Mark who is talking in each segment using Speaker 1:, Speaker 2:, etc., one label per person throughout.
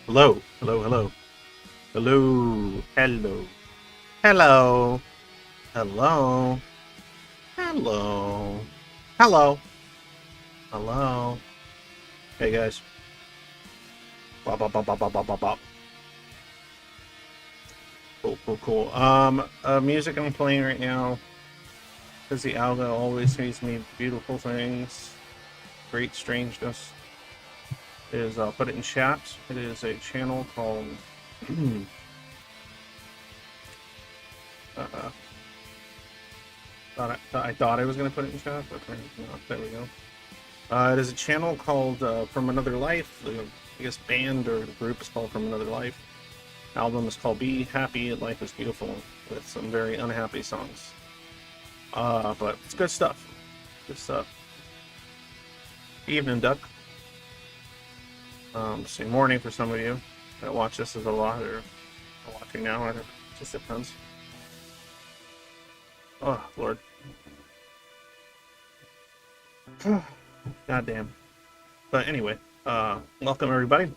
Speaker 1: Hello, hello, hello, hello, hello, hello, hello, hello, hello, hello. Hey guys. Bop, bop, bop, bop, bop, bop, bop, bop. Cool, cool, cool. Music I'm playing right now, because the algo always feeds me beautiful things, great strangeness. Is I'll put it in chat. It is a channel called I thought I was going to put it in chat, but not. There we go. It is a channel called From Another Life. The I guess band or the group is called From Another Life. Album is called Be Happy, Life is Beautiful, with some very unhappy songs. But it's good stuff. Good stuff. Evening, Duck. Say morning for some of you that watch this as a lot or are watching now. It just depends. Oh, Lord. Goddamn. But anyway, welcome everybody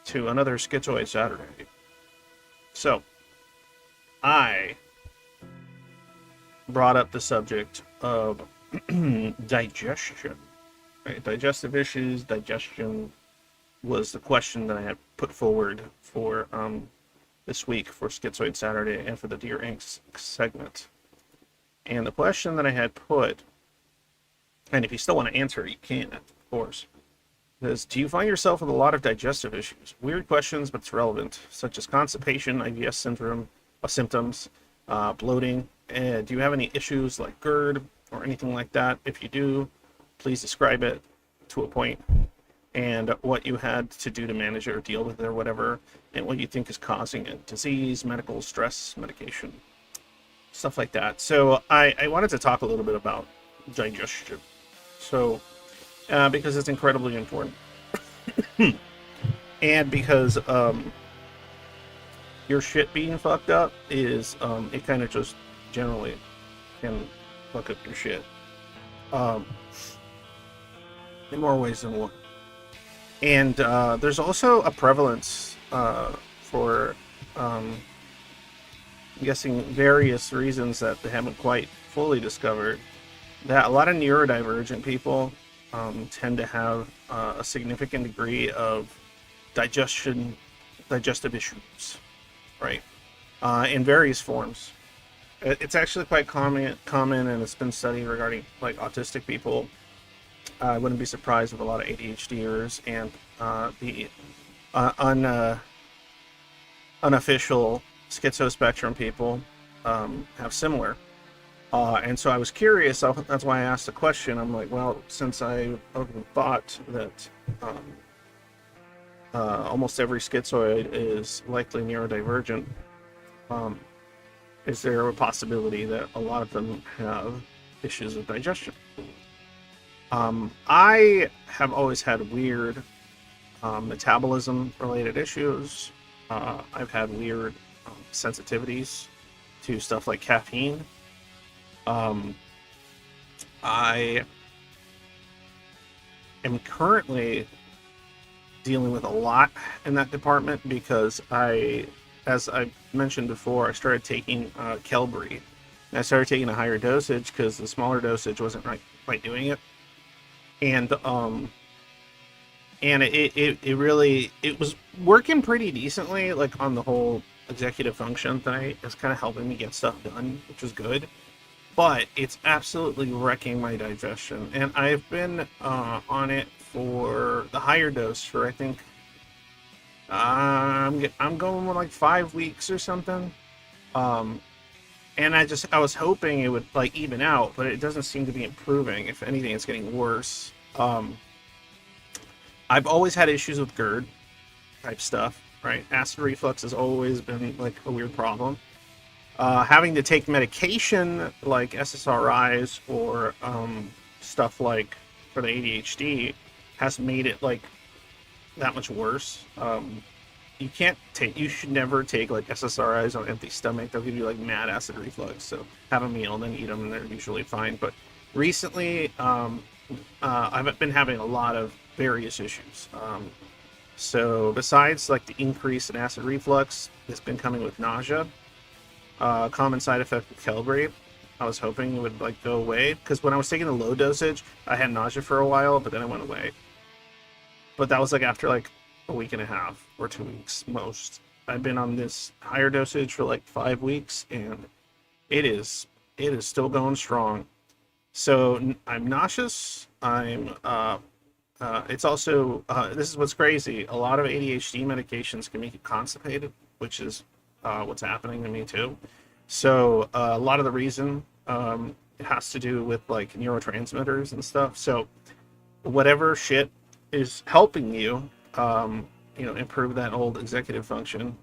Speaker 1: to another Schizoid Saturday. So, I brought up the subject of digestion. Right? Digestive issues, digestion was the question that I had put forward for this week for Schizoid Saturday and for the Dear Ink segment. And the question that I had put, and if you still want to answer it, you can, of course, is, do you find yourself with a lot of digestive issues? Weird questions, but it's relevant, such as constipation, IBS syndrome, symptoms, bloating. Do you have any issues like GERD or anything like that? If you do, please describe it to a point, and what you had to do to manage it or deal with it or whatever, and what you think is causing it. Disease, medical, stress, medication, stuff like that. So I wanted to talk a little bit about digestion. So, because it's incredibly important. And because your shit being fucked up is, it kind of just generally can fuck up your shit. In more ways than one. And there's also a prevalence for, I'm guessing, various reasons that they haven't quite fully discovered, that a lot of neurodivergent people tend to have a significant degree of digestive issues, right? In various forms. It's actually quite common, and it's been studied regarding like autistic people. I wouldn't be surprised if a lot of ADHDers and the unofficial schizospectrum people have similar. And so I was curious, that's why I asked the question. I'm like, well, since I thought that almost every schizoid is likely neurodivergent, is there a possibility that a lot of them have issues with digestion? I have always had weird metabolism-related issues. I've had weird sensitivities to stuff like caffeine. I am currently dealing with a lot in that department because as I mentioned before, I started taking Qelbree. And I started taking a higher dosage because the smaller dosage wasn't quite doing it. And it was working pretty decently, like on the whole executive function thing. It's kind of helping me get stuff done, which was good. But it's absolutely wrecking my digestion, and I've been on it for the higher dose for, I think, I'm going with like 5 weeks or something. And I was hoping it would like even out, but it doesn't seem to be improving. If anything, it's getting worse. I've always had issues with GERD type stuff, right? Acid reflux has always been like a weird problem. Having to take medication like SSRIs or stuff like for the ADHD has made it like that much worse. You should never take like SSRIs on empty stomach. They'll give you like mad acid reflux. So have a meal and then eat them, and they're usually fine. But recently, I've been having a lot of various issues. So besides like the increase in acid reflux, it's been coming with nausea. Common side effect of Qelbree. I was hoping it would like go away because when I was taking the low dosage, I had nausea for a while, but then it went away. But that was like after like a week and a half or 2 weeks most. I've been on this higher dosage for like 5 weeks, and it is still going strong. So I'm nauseous. It's also this is what's crazy. A lot of ADHD medications can make you constipated, which is what's happening to me too. So a lot of the reason it has to do with like neurotransmitters and stuff. So whatever shit is helping you, improve that old executive function,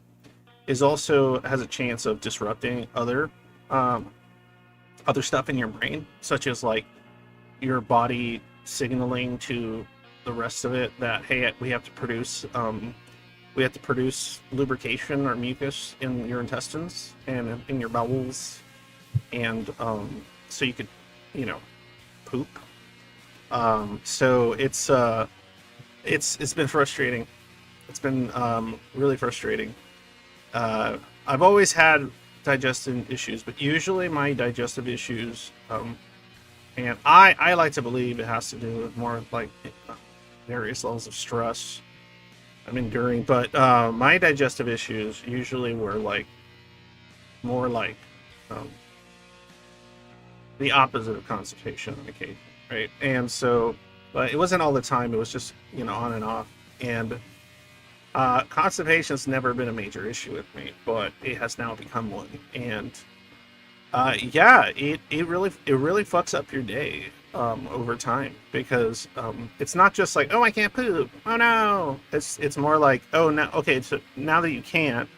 Speaker 1: is also has a chance of disrupting other stuff in your brain, such as like your body signaling to the rest of it that hey, we have to produce lubrication or mucus in your intestines and in your bowels, and so you could, poop. So it's been frustrating. It's been really frustrating. I've always had digestive issues, but usually my digestive issues, and I like to believe it has to do with more like various levels of stress I'm enduring, but my digestive issues usually were like more like the opposite of constipation on occasion, right? And so, but it wasn't all the time. It was just on and off. And constipation's never been a major issue with me, but it has now become one. And yeah, it really fucks up your day over time, because it's not just like, oh, I can't poop, oh no. It's more like, oh no, okay, so now that you can't,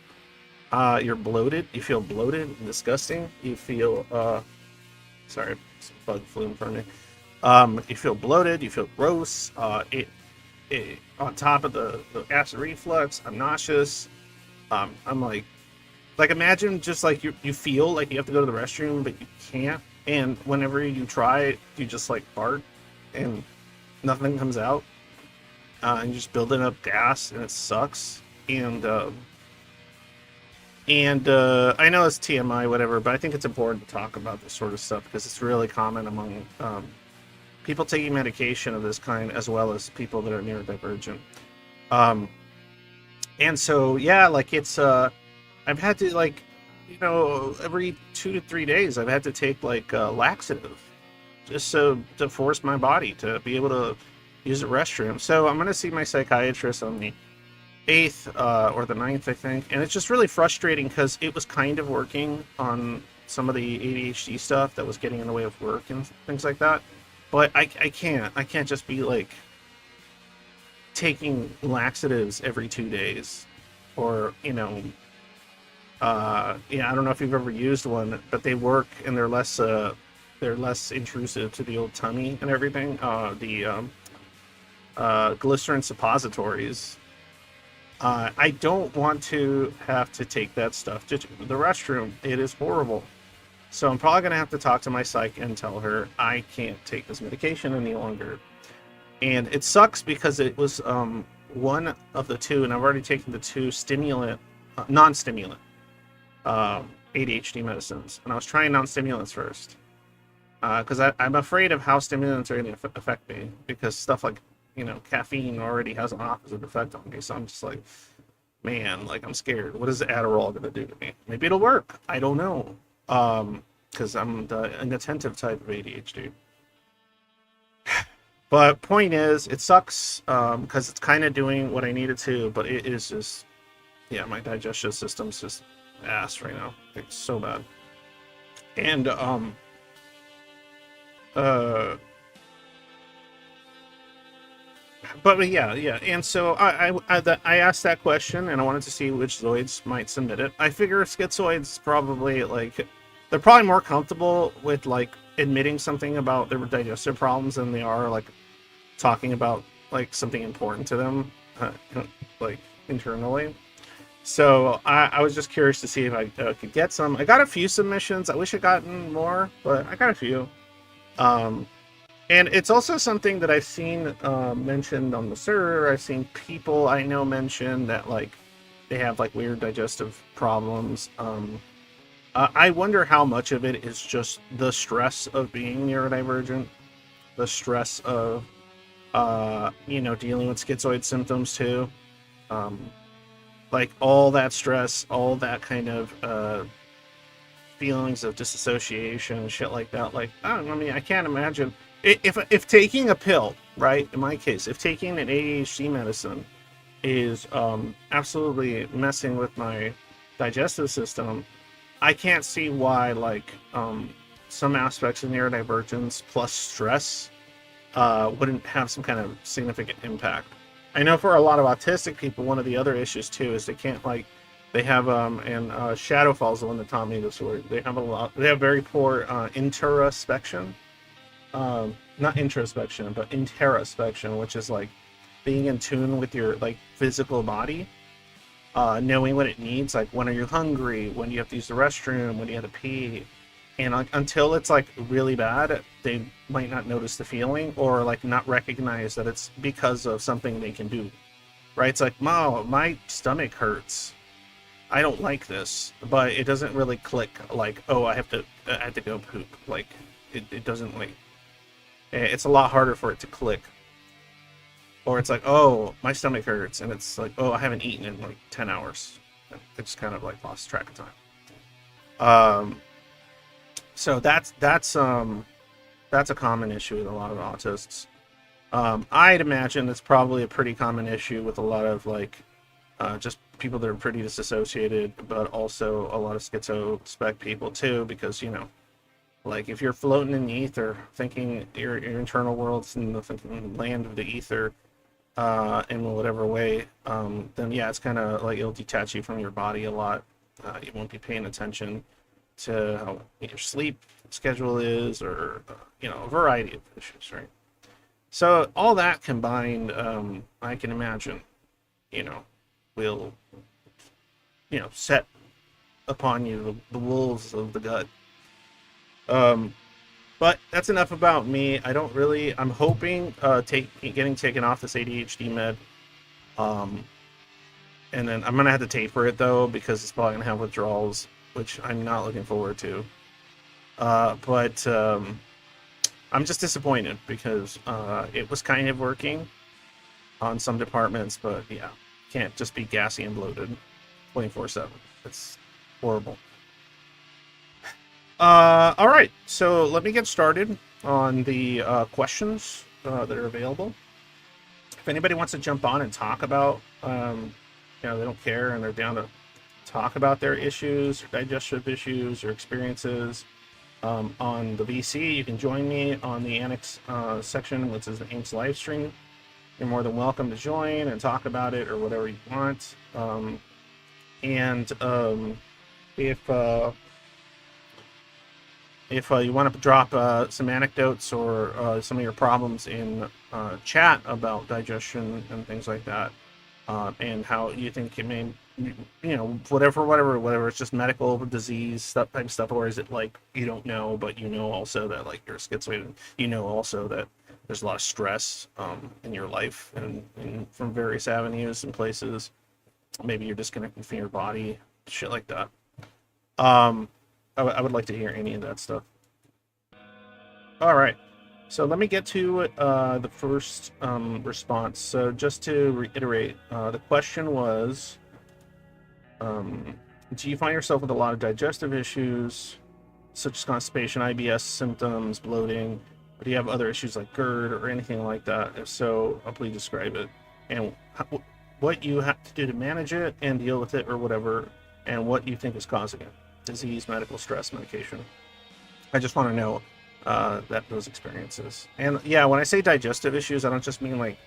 Speaker 1: you're bloated. You feel bloated and disgusting. You feel sorry, some bug flew in front of me. You feel bloated. You feel gross. It on top of the acid reflux, I'm nauseous. I'm like imagine just like you feel like you have to go to the restroom, but you can't. And whenever you try, you just like fart and nothing comes out. And you're just building up gas, and it sucks. And I know it's TMI, whatever, but I think it's important to talk about this sort of stuff because it's really common among people taking medication of this kind, as well as people that are neurodivergent. And so, yeah, like it's, I've had to like, every 2 to 3 days, I've had to take like laxative just so to force my body to be able to use the restroom. So I'm going to see my psychiatrist on the 8th or the 9th, I think. And it's just really frustrating because it was kind of working on some of the ADHD stuff that was getting in the way of work and things like that. But I can't just be like taking laxatives every 2 days, or I don't know if you've ever used one, but they work and they're less intrusive to the old tummy and everything. The glycerin suppositories. I don't want to have to take that stuff to the restroom. It is horrible. So I'm probably going to have to talk to my psych and tell her I can't take this medication any longer. And it sucks because it was one of the two, and I've already taken the two non-stimulant ADHD medicines. And I was trying non-stimulants first because I'm afraid of how stimulants are going to affect me, because stuff like caffeine already has an opposite effect on me. So I'm just like, man, like I'm scared. What is Adderall going to do to me? Maybe it'll work. I don't know. Because I'm the inattentive type of ADHD. But point is, it sucks because it's kind of doing what I needed to, but it is just, yeah, my digestive system's just ass right now. It's so bad. And uh but yeah. And so I asked that question, and I wanted to see which Zoids might submit it. I figure Schizoids probably, like, they're probably more comfortable with, like, admitting something about their digestive problems than they are, like, talking about, like, something important to them, like, internally. So I was just curious to see if I could get some. I got a few submissions. I wish I'd gotten more, but I got a few. Um, and it's also something that I've seen mentioned on the server. I've seen people I know mention that, like, they have, like, weird digestive problems. I wonder how much of it is just the stress of being neurodivergent, the stress of dealing with schizoid symptoms too. Um, like, all that stress, all that kind of feelings of disassociation and shit like that. Like, I don't know, I mean, I can't imagine if taking a pill, right? In my case, if taking an ADHD medicine is absolutely messing with my digestive system, I can't see why, like, some aspects of neurodivergence plus stress wouldn't have some kind of significant impact. I know for a lot of autistic people, one of the other issues too is they can't, like, they have and shadow falls the one that taught me this word. They have a lot. They have very poor introspection, not introspection, but interospection, which is like being in tune with your, like, physical body, knowing what it needs, like when are you hungry, when you have to use the restroom, when you have to pee, and, like, until it's, like, really bad, they might not notice the feeling or, like, not recognize that it's because of something they can do. Right? It's like, Mom, my stomach hurts. I don't like this, but it doesn't really click. Like, oh, I have to go poop. Like, it doesn't, like, it's a lot harder for it to click. Or it's like, oh, my stomach hurts, and it's like, oh, I haven't eaten in like 10 hours. I just kind of, like, lost track of time. So that's a common issue with a lot of autists. I'd imagine it's probably a pretty common issue with a lot of, like, just people that are pretty disassociated, but also a lot of schizo-spec people too, because, like, if you're floating in the ether, thinking your internal world's in the thinking land of the ether, in whatever way, then yeah, it's kind of like it'll detach you from your body a lot. You won't be paying attention to how your sleep schedule is, or a variety of issues, right? So all that combined, I can imagine, will set upon you the wolves of the gut. But that's enough about me. I'm hoping getting taken off this ADHD med, and then I'm gonna have to taper it though, because it's probably gonna have withdrawals, which I'm not looking forward to. But I'm just disappointed because it was kind of working on some departments, but yeah, can't just be gassy and bloated 24/7. It's horrible. All right, so let me get started on the questions that are available. If anybody wants to jump on and talk about, they don't care and they're down to talk about their issues, or digestive issues, or experiences on the VC, you can join me on the Annex section, which is the AIMS live stream. You're more than welcome to join and talk about it or whatever you want. If you want to drop some anecdotes or some of your problems in chat about digestion and things like that, and how you think it may, whatever, it's just medical disease stuff, type stuff, or is it like you don't know, but also that, like, you're schizoid, also that there's a lot of stress in your life and from various avenues and places. Maybe you're disconnected from your body, shit like that. I would like to hear any of that stuff. All right, so let me get to the first response. So just to reiterate, the question was, do you find yourself with a lot of digestive issues, such as constipation, IBS symptoms, bloating? Or do you have other issues like GERD or anything like that? If so, please describe it, and what you have to do to manage it and deal with it or whatever, and what you think is causing it. Disease, medical, stress, medication. I just want to know that those experiences. And yeah, when I say digestive issues, I don't just mean like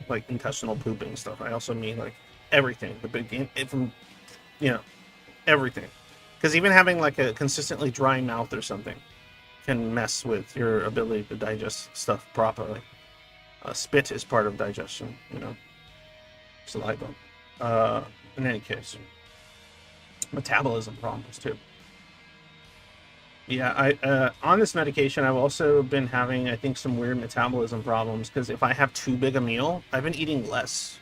Speaker 1: like intestinal pooping stuff. I also mean like everything, the begin from you know everything. Because even having like a consistently dry mouth or something can mess with your ability to digest stuff properly. Spit is part of digestion, saliva. In any case, metabolism problems too. Yeah, I on this medication, I've also been having, I think, some weird metabolism problems because if I have too big a meal, I've been eating less,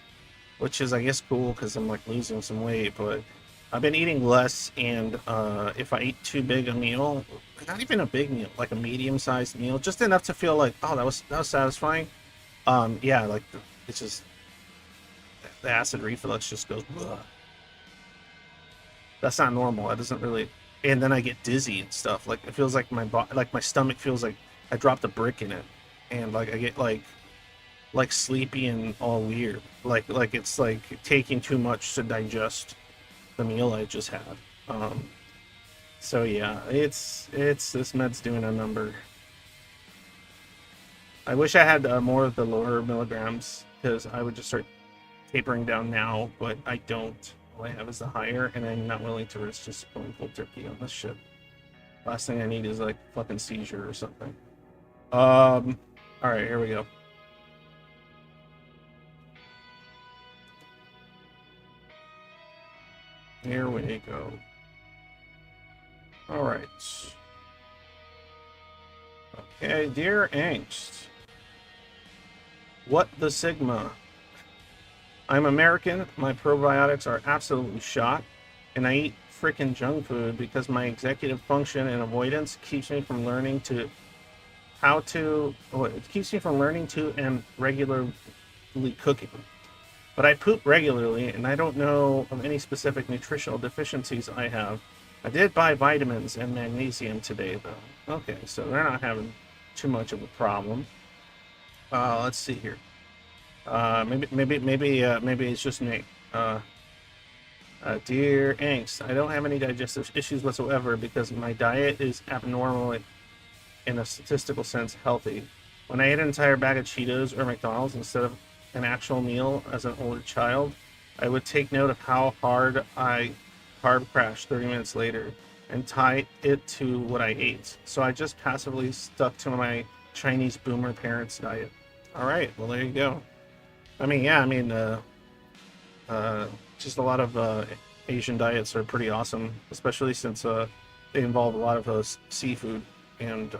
Speaker 1: which is, I guess, cool because I'm like losing some weight. But I've been eating less, and if I eat too big a meal, not even a big meal, like a medium-sized meal, just enough to feel like, oh, that was satisfying. Yeah, like it's just the acid reflux just goes. Ugh. That's not normal. That doesn't really. And then I get dizzy and stuff. Like it feels like like my stomach feels like I dropped a brick in it, and like I get like sleepy and all weird. Like it's like taking too much to digest the meal I just had. Um, so yeah, it's this med's doing a number. I wish I had more of the lower milligrams because I would just start tapering down now, but I don't. All I have is the higher, and I'm not willing to risk just going full turkey on this shit. Last thing I need is like fucking seizure or something. All right, here we go. Here we go. All right. Okay, dear angst. What the sigma? I'm American. My probiotics are absolutely shot, and I eat freaking junk food because my executive function and avoidance keeps me from learning to how to. Oh, it keeps me from learning to and regularly cooking. But I poop regularly, and I don't know of any specific nutritional deficiencies I have. I did buy vitamins and magnesium today, though. Okay, so they're not having too much of a problem. Let's see here. Maybe it's just me. Dear angst, I don't have any digestive issues whatsoever because my diet is abnormal in a statistical sense healthy. When I ate an entire bag of Cheetos or McDonald's instead of an actual meal as an older child, I would take note of how hard I carb crashed 30 minutes later and tie it to what I ate. So I just passively stuck to my Chinese boomer parents' diet. All right, well, there you go. I mean, yeah, I mean, just a lot of Asian diets are pretty awesome, especially since they involve a lot of seafood and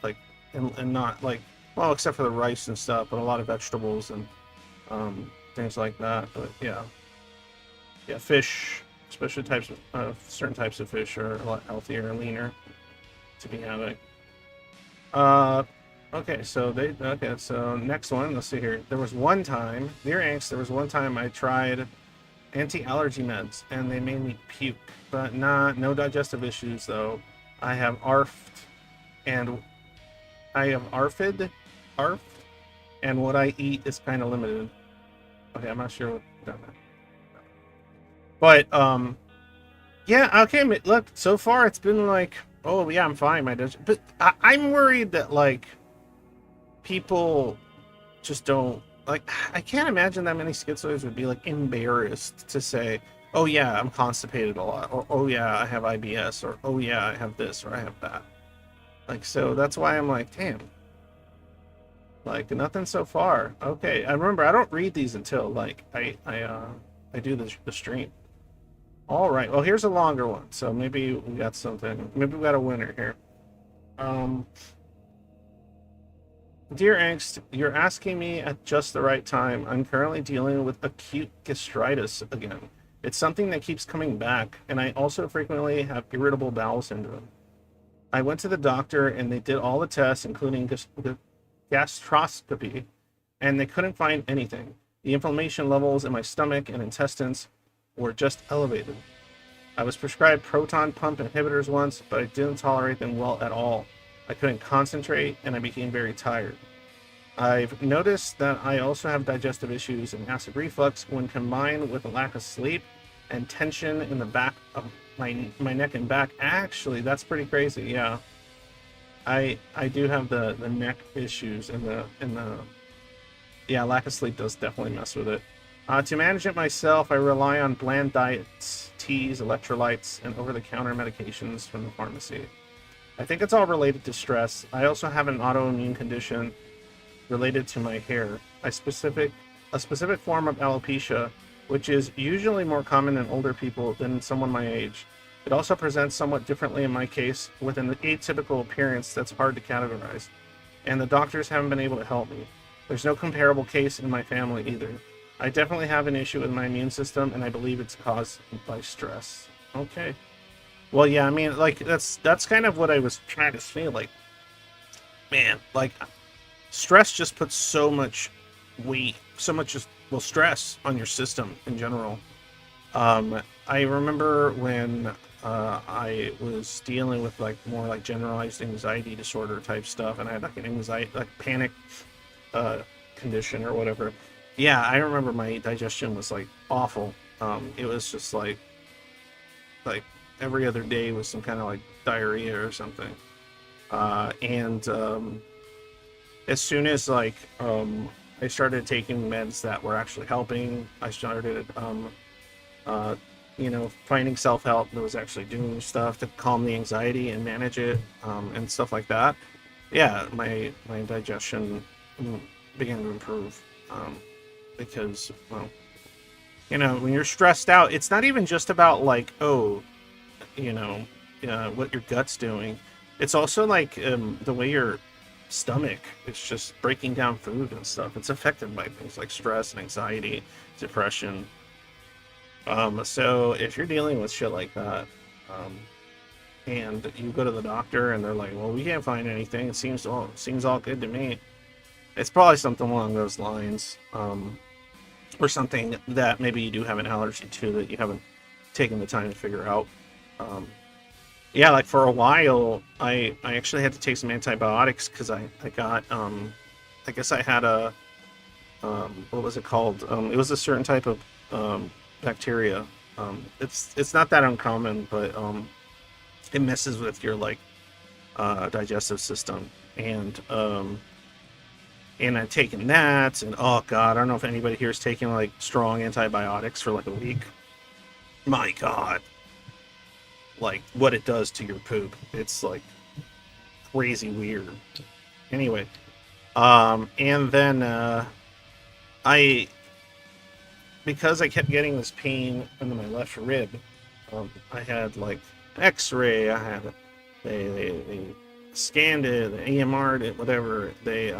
Speaker 1: like and not like well, except for the rice and stuff, but a lot of vegetables and things like that. But yeah, yeah, fish, especially types of certain types of fish are a lot healthier and leaner to be having. Uh, okay, so next one, let's see here. There was one time, dear angst, there was one time I tried anti-allergy meds and they made me puke, but no digestive issues though. I have ARFed and I have ARFed, and what I eat is kind of limited. Okay, I'm not sure what that meant. But yeah, okay. Look, so far it's been like, oh yeah, I'm fine. But I'm worried that like people just don't like. I can't imagine that many schizoids would be like embarrassed to say, oh yeah, I'm constipated a lot, or oh yeah, I have IBS, or oh yeah, I have this, or I have that. Like, so that's why I'm like, damn. Like nothing so far. Okay, I remember I don't read these until like I do the stream. All right. Well, here's a longer one. So maybe we got something. Maybe we got a winner here. Um, Dear Angst, you're asking me at just the right time. I'm currently dealing with acute gastritis again. It's something that keeps coming back, and I also frequently have irritable bowel syndrome. I went to the doctor and they did all the tests, including gastroscopy, and they couldn't find anything. The inflammation levels in my stomach and intestines were just elevated. I was prescribed proton pump inhibitors once, but I didn't tolerate them well at all. I couldn't concentrate and I became very tired. I've noticed that I also have digestive issues and acid reflux when combined with a lack of sleep and tension in the back of my neck and back. Actually, that's pretty crazy, yeah. I do have the neck issues and the yeah, lack of sleep does definitely mess with it. To manage it myself, I rely on bland diets, teas, electrolytes, and over-the-counter medications from the pharmacy. I think it's all related to stress. I also have an autoimmune condition related to my hair, a specific form of alopecia, which is usually more common in older people than in someone my age. It also presents somewhat differently in my case, with an atypical appearance that's hard to categorize, and the doctors haven't been able to help me. There's no comparable case in my family either. I definitely have an issue with my immune system, and I believe it's caused by stress. Okay. Well, yeah, I mean, like that's kind of what I was trying to say. Like, man, like stress just puts so much weight, so much just well stress on your system in general. I remember when I was dealing with like more like generalized anxiety disorder type stuff, and I had like an anxiety, like panic uh, condition or whatever. Yeah, I remember my digestion was like awful. It was just like every other day was some kind of like diarrhea or something. And as soon as I started taking meds that were actually helping, I started uh, finding self-help that was actually doing stuff to calm the anxiety and manage it, and stuff like that. Yeah, my digestion began to improve, because well, when you're stressed out, it's not even just about like, oh, you know what your gut's doing. It's also like the way your stomach is just breaking down food and stuff. It's affected by things like stress and anxiety, depression. So if you're dealing with shit like that, um, and you go to the doctor and they're like, well, we can't find anything, it seems all good to me, it's probably something along those lines, or something that maybe you do have an allergy to that you haven't taken the time to figure out. um, yeah, like for a while I actually had to take some antibiotics because I got I guess I had a what was it called, it was a certain type of bacteria. It's not that uncommon, but it messes with your like digestive system, and I've taken that, and oh god, I don't know if anybody here is taking like strong antibiotics for like a week. My god, like what it does to your poop, it's like crazy weird. Anyway, and then I because I kept getting this pain under my left rib, I had like X-ray. I had they scanned it, they EMR'd it, whatever. They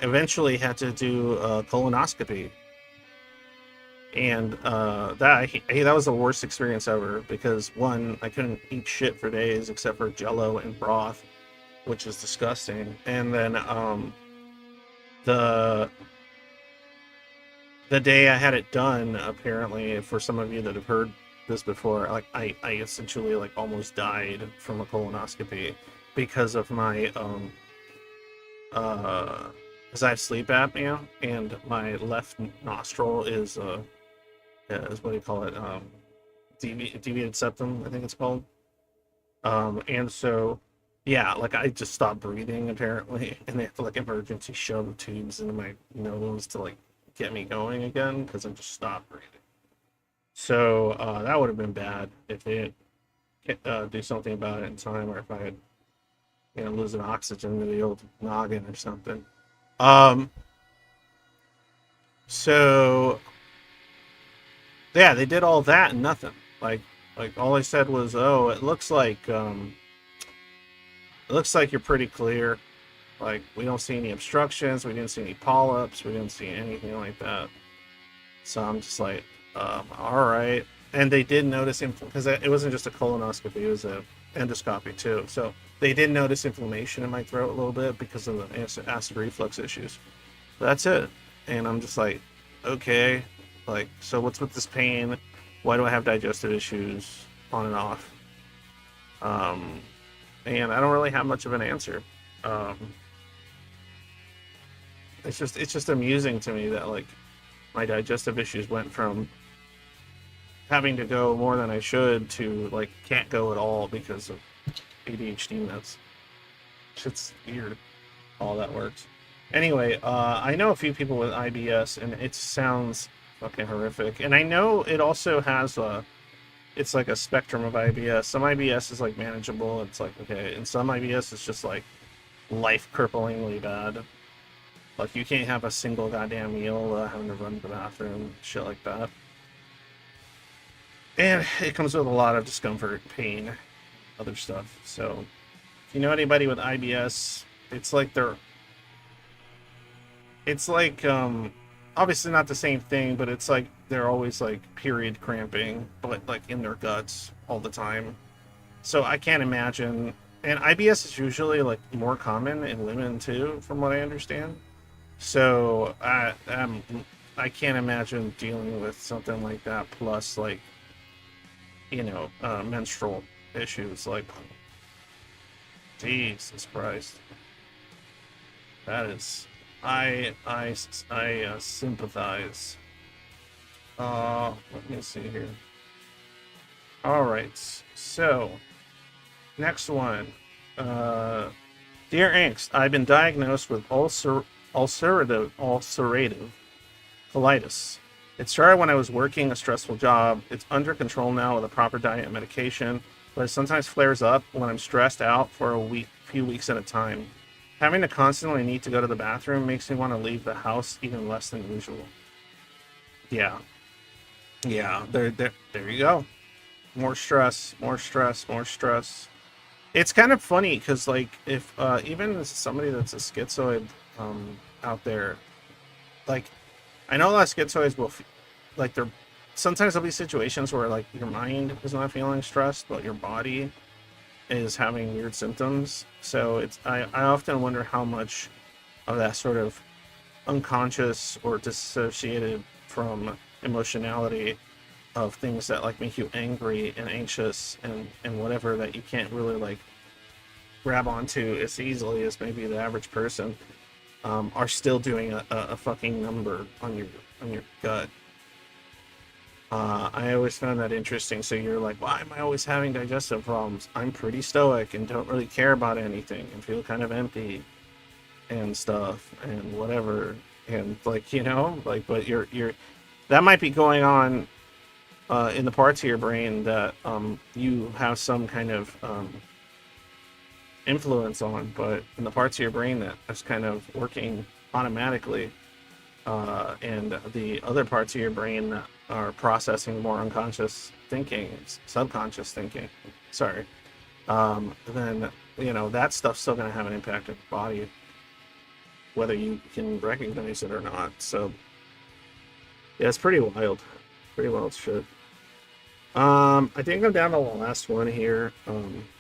Speaker 1: eventually had to do a colonoscopy, and that was the worst experience ever because one, I couldn't eat shit for days except for Jello and broth, which is disgusting. And then the the day I had it done, apparently, for some of you that have heard this before, like I essentially like almost died from a colonoscopy because of my because I have sleep apnea and my left nostril is what do you call it, deviated septum, I think it's called. And so yeah, like I just stopped breathing apparently, and they have to like emergency shove tubes into my nose to like get me going again because I just stopped breathing. So that would have been bad if they didn't do something about it in time, or if I had losing oxygen to the old noggin or something. Um, so yeah, they did all that and nothing. Like all I said was, oh, it looks like you're pretty clear. Like we don't see any obstructions, we didn't see any polyps, we didn't see anything like that. So I'm just like, all right. And they did notice because it wasn't just a colonoscopy; it was a endoscopy too. So they did notice inflammation in my throat a little bit because of the acid reflux issues. That's it. And I'm just like, okay, like, so what's with this pain? Why do I have digestive issues on and off? Um, and I don't really have much of an answer. Um, it's just amusing to me that like my digestive issues went from having to go more than I should to like can't go at all because of ADHD meds. Shit's weird. All that works. Anyway, I know a few people with IBS, and it sounds fucking horrific. And I know it also has a, it's like a spectrum of IBS. Some IBS is like manageable. It's like okay, and some IBS is just like life cripplingly bad. Like you can't have a single goddamn meal without having to run to the bathroom, shit like that. And it comes with a lot of discomfort, pain, other stuff. So if you know anybody with IBS, it's like they're, it's like obviously not the same thing, but it's like they're always like period cramping, but like in their guts all the time. So I can't imagine. And IBS is usually like more common in women too, from what I understand. So I can't imagine dealing with something like that. Plus, like menstrual issues. Like, Jesus Christ, that is. I sympathize. Let me see here. All right, so next one. Dear Angst, I've been diagnosed with ulcerative colitis. It started when I was working a stressful job. It's under control now with a proper diet and medication, but it sometimes flares up when I'm stressed out for few weeks at a time. Having to constantly need to go to the bathroom makes me want to leave the house even less than usual. Yeah. Yeah, there you go. More stress, more stress, more stress. It's kind of funny because, like, if even as somebody that's a schizoid out there, like, I know a lot of schizoids will, like, they're sometimes there'll be situations where, like, your mind is not feeling stressed, but your body is having weird symptoms. So I often wonder how much of that sort of unconscious or dissociated from emotionality of things that like make you angry and anxious and whatever that you can't really like grab onto as easily as maybe the average person are still doing a fucking number on your gut. I always found that interesting. So you're like, why am I always having digestive problems? I'm pretty stoic and don't really care about anything and feel kind of empty and stuff and whatever. And like, like, but you're that might be going on in the parts of your brain that you have some kind of influence on, but in the parts of your brain that is kind of working automatically, and the other parts of your brain that are processing more unconscious thinking, subconscious thinking, sorry, then that stuff's still going to have an impact on your body, whether you can recognize it or not. So yeah, it's pretty wild shit. I think I'm down to the last one here.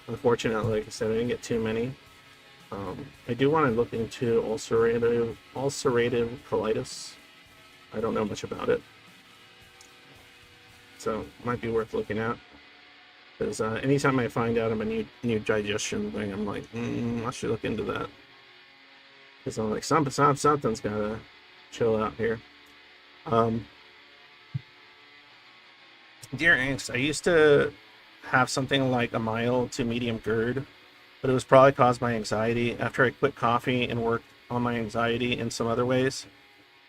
Speaker 1: Unfortunately, like I said, I didn't get too many. I do want to look into ulcerative colitis. I don't know much about it, so it might be worth looking at. Because anytime I find out about a new digestion thing, I'm like, I should look into that. Because I'm like, something's gotta chill out here. Dear Angst, I used to have something like a mild to medium GERD, but it was probably caused by anxiety. After I quit coffee and worked on my anxiety in some other ways,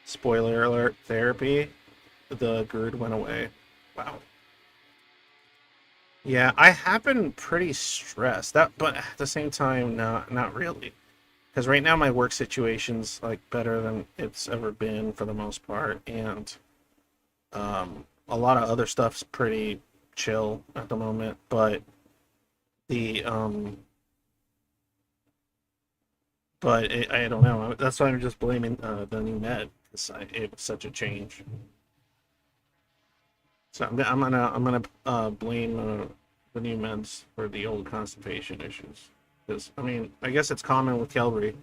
Speaker 1: spoiler alert, therapy, the GERD went away. Wow. Yeah, I have been pretty stressed. But at the same time, not really. Because right now my work situation's like better than it's ever been for the most part, and a lot of other stuff's pretty chill at the moment. But the I don't know. That's why I'm just blaming the new med because it was such a change. So I'm gonna blame the new meds for the old constipation issues. Because I mean, I guess it's common with Kelby.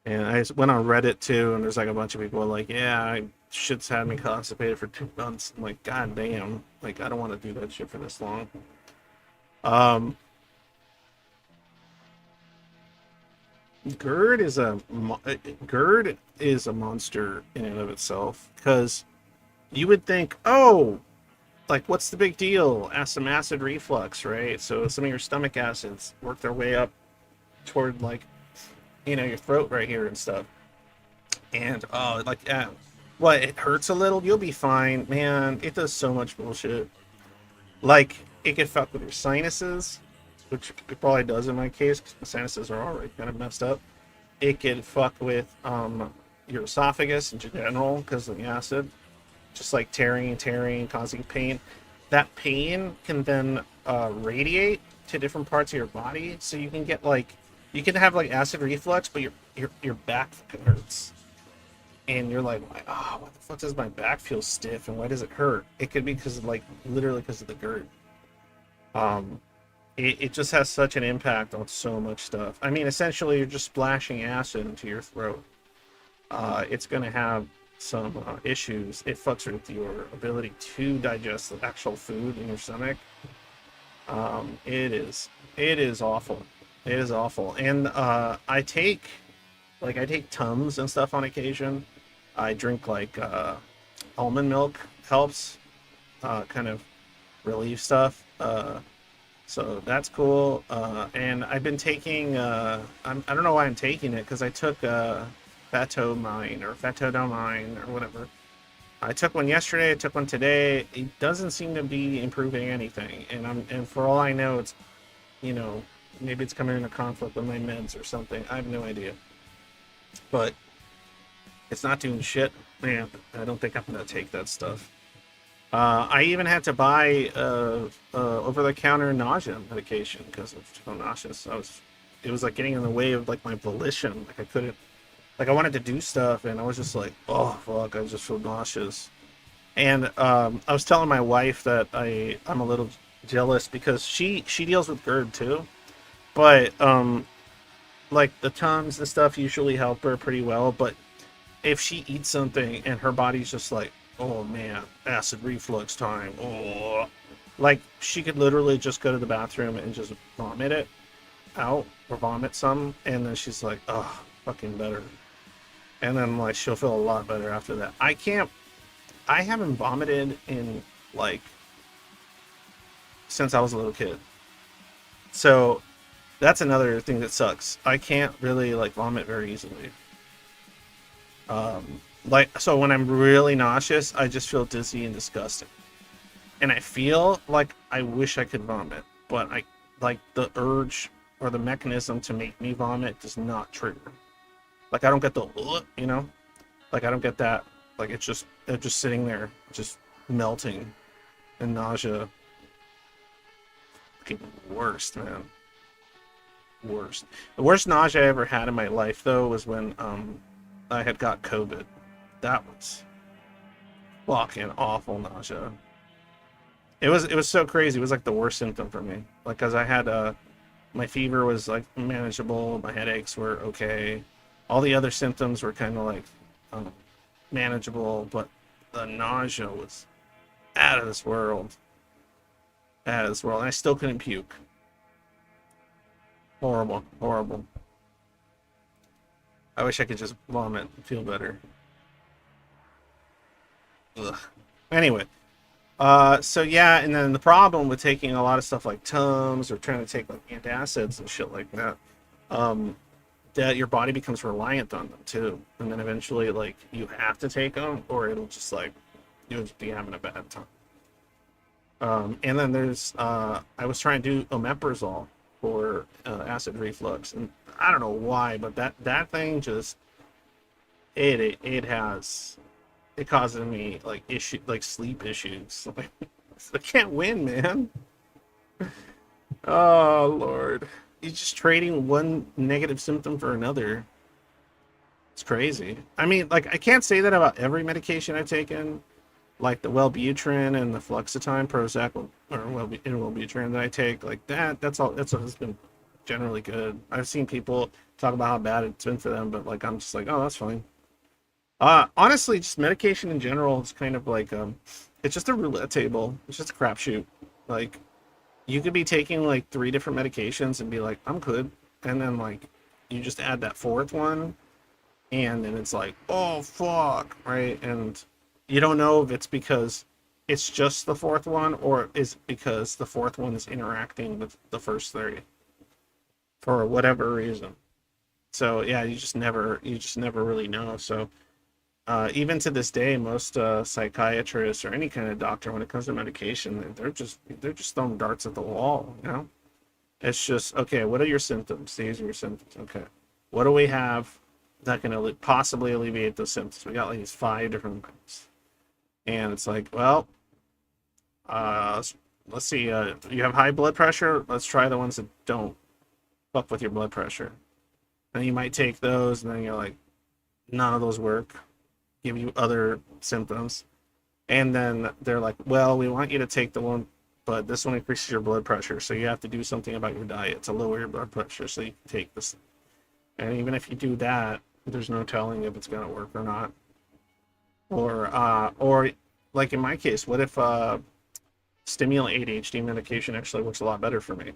Speaker 1: And I just went on Reddit too, and there's like a bunch of people like, yeah, shit's had me constipated for 2 months. I'm like, god damn, like I don't want to do that shit for this long. Um, GERD is GERD is a monster in and of itself because you would think, oh, like, what's the big deal? Some acid reflux, right? So some of your stomach acids work their way up toward, like, your throat right here and stuff. And oh, like, what? It hurts a little. You'll be fine, man. It does so much bullshit. Like, it could fuck with your sinuses, which it probably does in my case because my sinuses are already kind of messed up. It could fuck with your esophagus in general because of the acid, just like tearing and tearing, causing pain. That pain can then radiate to different parts of your body, so you can get like you can have like acid reflux, but your back fucking hurts, and you're like, oh, why the fuck does my back feel stiff, and why does it hurt? It could be because of like literally because of the GERD. Um, it just has such an impact on so much stuff. I mean, essentially, you're just splashing acid into your throat. It's going to have some issues. It fucks with your ability to digest the actual food in your stomach. It is awful. It is awful. And I take Tums and stuff on occasion. I drink like almond milk helps kind of relieve stuff. So that's cool. And I've been taking I don't know why I'm taking it because I took Fatomine or Fatodomine or whatever. I took one yesterday. I took one today. It doesn't seem to be improving anything, and for all I know, it's you know maybe it's coming into conflict with my meds or something. I have no idea, but it's not doing shit, man. I don't think I'm gonna take that stuff. I even had to buy over-the-counter nausea medication because of so nauseous. It was like getting in the way of like my volition. Like I couldn't. Like I wanted to do stuff, and I was just like, "Oh fuck!" I just feel nauseous. And I was telling my wife that I'm a little jealous because she deals with GERD too, but like the Tums and stuff usually help her pretty well. But if she eats something and her body's just like, "Oh man, acid reflux time," oh, like she could literally just go to the bathroom and just vomit it out or vomit some, and then she's like, "Oh, fucking better." And then like she'll feel a lot better after that. I haven't vomited in like since I was a little kid. So that's another thing that sucks. I can't really like vomit very easily. Like so when I'm really nauseous, I just feel dizzy and disgusting. And I feel like I wish I could vomit, but I like the urge or the mechanism to make me vomit does not trigger. Like I don't get the like I don't get that. Like it's just sitting there, just melting and nausea. Fucking worst, man. Worst. The worst nausea I ever had in my life though was when I had got COVID. That was fucking awful nausea. It was so crazy. It was like the worst symptom for me. Like cuz I had my fever was like manageable, my headaches were okay. All the other symptoms were kind of like um, manageable, but the nausea was out of this world. Out of this world. And I still couldn't puke. Horrible. Horrible. I wish I could just vomit and feel better. Ugh. Anyway, so yeah, and then the problem with taking a lot of stuff like Tums or trying to take like antacids and shit like that, um, that your body becomes reliant on them too, and then eventually like you have to take them, or it'll just like you'll just be having a bad time. And then there's I was trying to do omeprazole for acid reflux, and I don't know why, but that thing just it has it causes me like sleep issues. Like, I can't win, man. Oh Lord, you're just trading one negative symptom for another. It's crazy. I mean, like I can't say that about every medication I've taken, like the Wellbutrin and the Fluoxetine, Prozac, or Wellbutrin that I take. Like that. That's all. That's has been generally good. I've seen people talk about how bad it's been for them, but like I'm just like, oh, that's fine. Honestly, just medication in general is kind of like it's just a roulette table. It's just a crapshoot. Like you could be taking like three different medications and be like, I'm good, and then like you just add that fourth one, and then it's like, oh fuck, right? And you don't know if it's because it's just the fourth one, or is it because the fourth one is interacting with the first three for whatever reason? So yeah, you just never really know. So even to this day, most psychiatrists or any kind of doctor, when it comes to medication, they're just throwing darts at the wall. You know, it's just okay. What are your symptoms? These are your symptoms. Okay, what do we have that can possibly alleviate those symptoms? We got like these five different ones, and it's like, well, let's see. You have high blood pressure. Let's try the ones that don't fuck with your blood pressure. And you might take those, and then you're like, none of those work. Give you other symptoms. And then they're like, well, we want you to take the one, but this one increases your blood pressure. So you have to do something about your diet to lower your blood pressure so you can take this. And even if you do that, there's no telling if it's going to work or not. Or like in my case, what if stimulant ADHD medication actually works a lot better for me?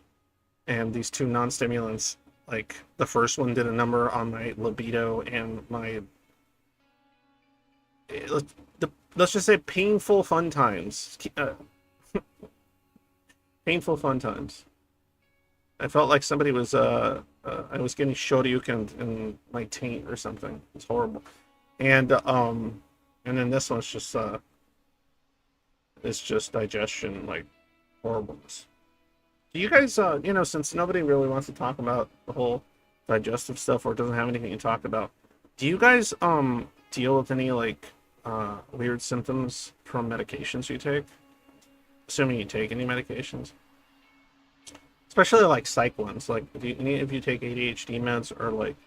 Speaker 1: And these two non-stimulants, like the first one did a number on my libido and my let's just say painful fun times. Painful fun times. I felt like somebody was I was getting shoryuken in my taint or something. It's horrible. And then this one's just it's just digestion, like horribleness. Do you guys since nobody really wants to talk about the whole digestive stuff or doesn't have anything to talk about, do you guys deal with any like weird symptoms from medications you take? Assuming you take any medications, especially like psych ones. Like, any if you take ADHD meds or like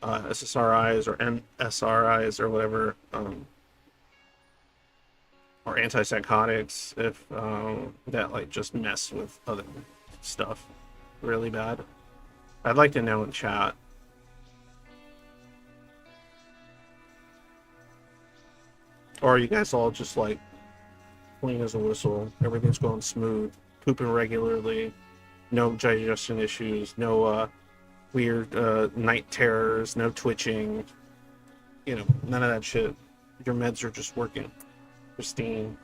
Speaker 1: SSRIs or NSRIs or whatever, or antipsychotics, if that like just mess with other stuff really bad. I'd like to know in chat. Or are you guys all just like clean as a whistle? Everything's going smooth, pooping regularly, no digestion issues, no weird night terrors, no twitching. You know, none of that shit. Your meds are just working pristine.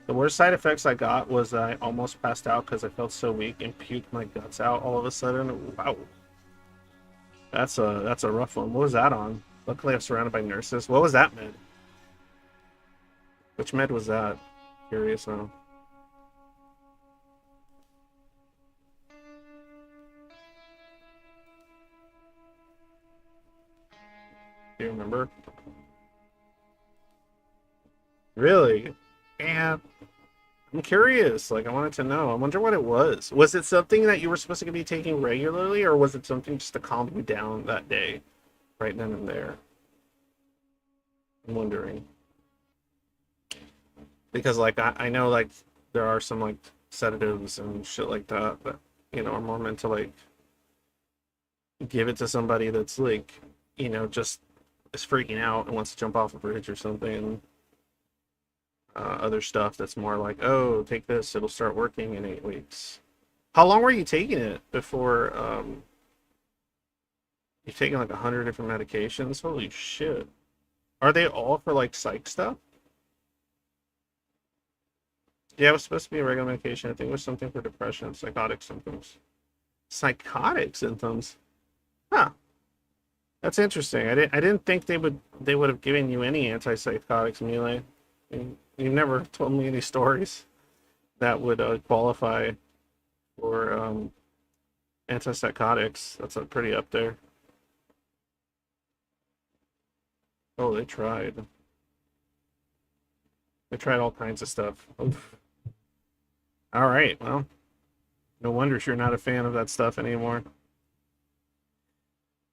Speaker 1: The worst side effects I got was that I almost passed out because I felt so weak and puked my guts out all of a sudden. Wow, that's a rough one. What was that on? Luckily, I'm surrounded by nurses. What was that med? Which med was that? Curious now. Do you remember? Really? And I'm curious. Like, I wanted to know. I wonder what it was. Was it something that you were supposed to be taking regularly, or was it something just to calm you down that day, right then and there? I'm wondering. Because, like, I know, like, there are some, like, sedatives and shit like that that, are more meant to, like, give it to somebody that's, like, just is freaking out and wants to jump off a bridge or something. Other stuff that's more like, oh, take this, it'll start working in 8 weeks. How long were you taking it before you've taken like 100 different medications? Holy shit. Are they all for like psych stuff? Yeah, it was supposed to be a regular medication. I think it was something for depression, psychotic symptoms. Psychotic symptoms? Huh. That's interesting. I didn't think they would have given you any antipsychotics, Melee. You've never told me any stories that would qualify for antipsychotics. That's pretty up there. Oh, they tried. They tried all kinds of stuff. Oof. All right, well, no wonder you're not a fan of that stuff anymore.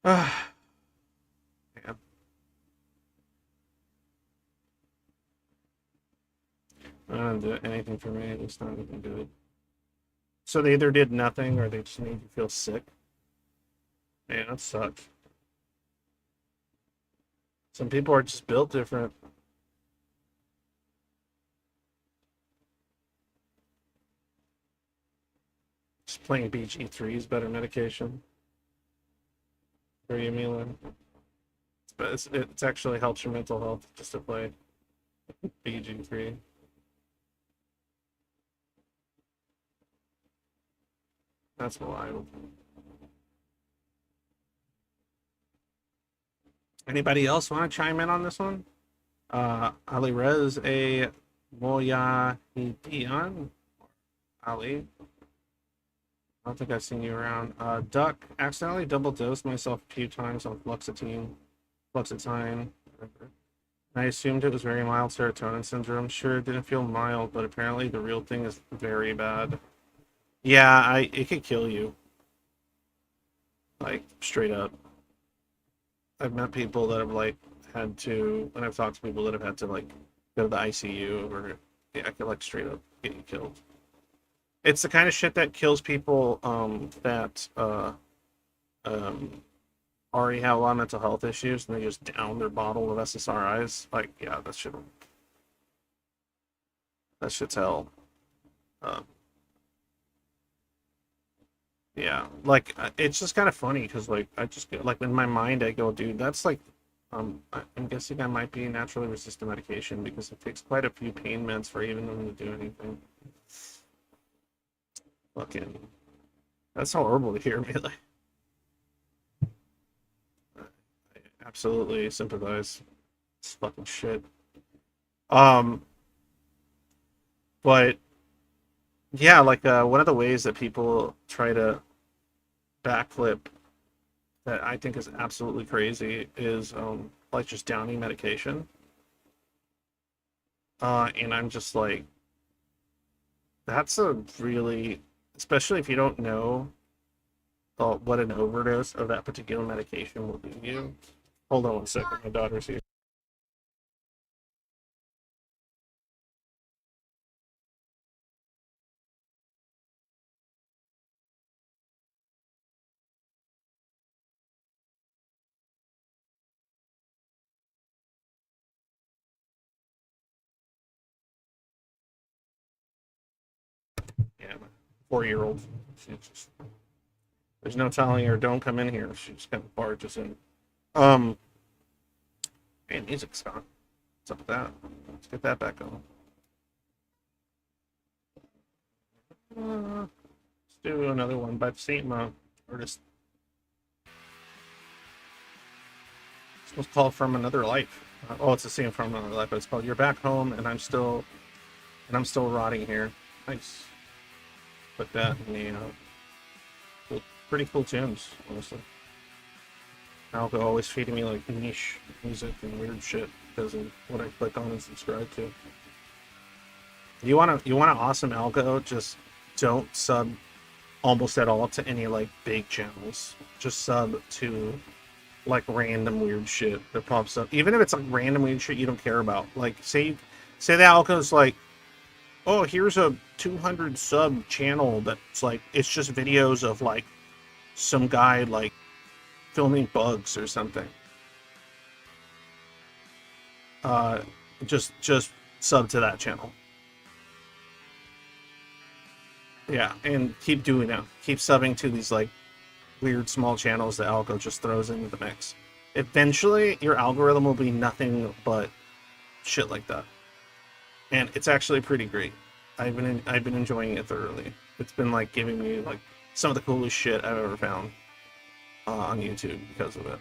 Speaker 1: Ah, man. I don't do anything for me. It's not even good. So they either did nothing or they just made you feel sick. Man, that sucks. Some people are just built different. Just playing BG3 is better medication for you, Mila. But it's actually helps your mental health just to play BG3. That's wild. Anybody else want to chime in on this one? Ali Rez a Moyahidian. Ali. I don't think I've seen you around. Duck, accidentally double dosed myself a few times on fluoxetine. I assumed it was very mild serotonin syndrome. Sure, it didn't feel mild, but apparently the real thing is very bad. Yeah, it could kill you. Like, straight up. I've met people that have, like, had to, and I've talked to people that have had to, like, go to the ICU, or, yeah, I could, like, straight up get you killed. It's the kind of shit that kills people, that, already have a lot of mental health issues, and they just down their bottle of SSRIs. Like, yeah, that shit's hell. Um, yeah, like, it's just kind of funny, because, like, I just get, like, in my mind, I go, dude, that's like, I'm guessing I might be naturally resistant medication, because it takes quite a few pain meds for even them to do anything. Fucking, that's horrible to hear me. Like, I absolutely sympathize. It's fucking shit. Um, but yeah, like, one of the ways that people try to backflip that I think is absolutely crazy is, like, just downing medication. And I'm just like, that's a really, especially if you don't know, what an overdose of that particular medication will do to you. Hold on one second, my daughter's here. Yeah, my 4-year-old. She just, there's no telling her, don't come in here. She just kind of barges in. Um, and music's gone. What's up with that? Let's get that back on. Let's do another one by the same artist. This was called From Another Life. Oh, it's the same From Another Life, but it's called You're Back Home, and I'm still rotting here. Nice. Put that in the pretty cool tunes, honestly. Alco always feeding me like niche music and weird shit because of what I click on and subscribe to. You want an awesome algo? Just don't sub almost at all to any like big channels. Just sub to like random weird shit that pops up. Even if it's like random weird shit you don't care about. Like say the algo's like, oh, here's a 200 sub channel that's like, it's just videos of like some guy like filming bugs or something. Just sub to that channel. Yeah, and keep doing that. Keep subbing to these like weird small channels that Algo just throws into the mix. Eventually, your algorithm will be nothing but shit like that, and it's actually pretty great. I've been enjoying it thoroughly. It's been like giving me like some of the coolest shit I've ever found on YouTube because of it.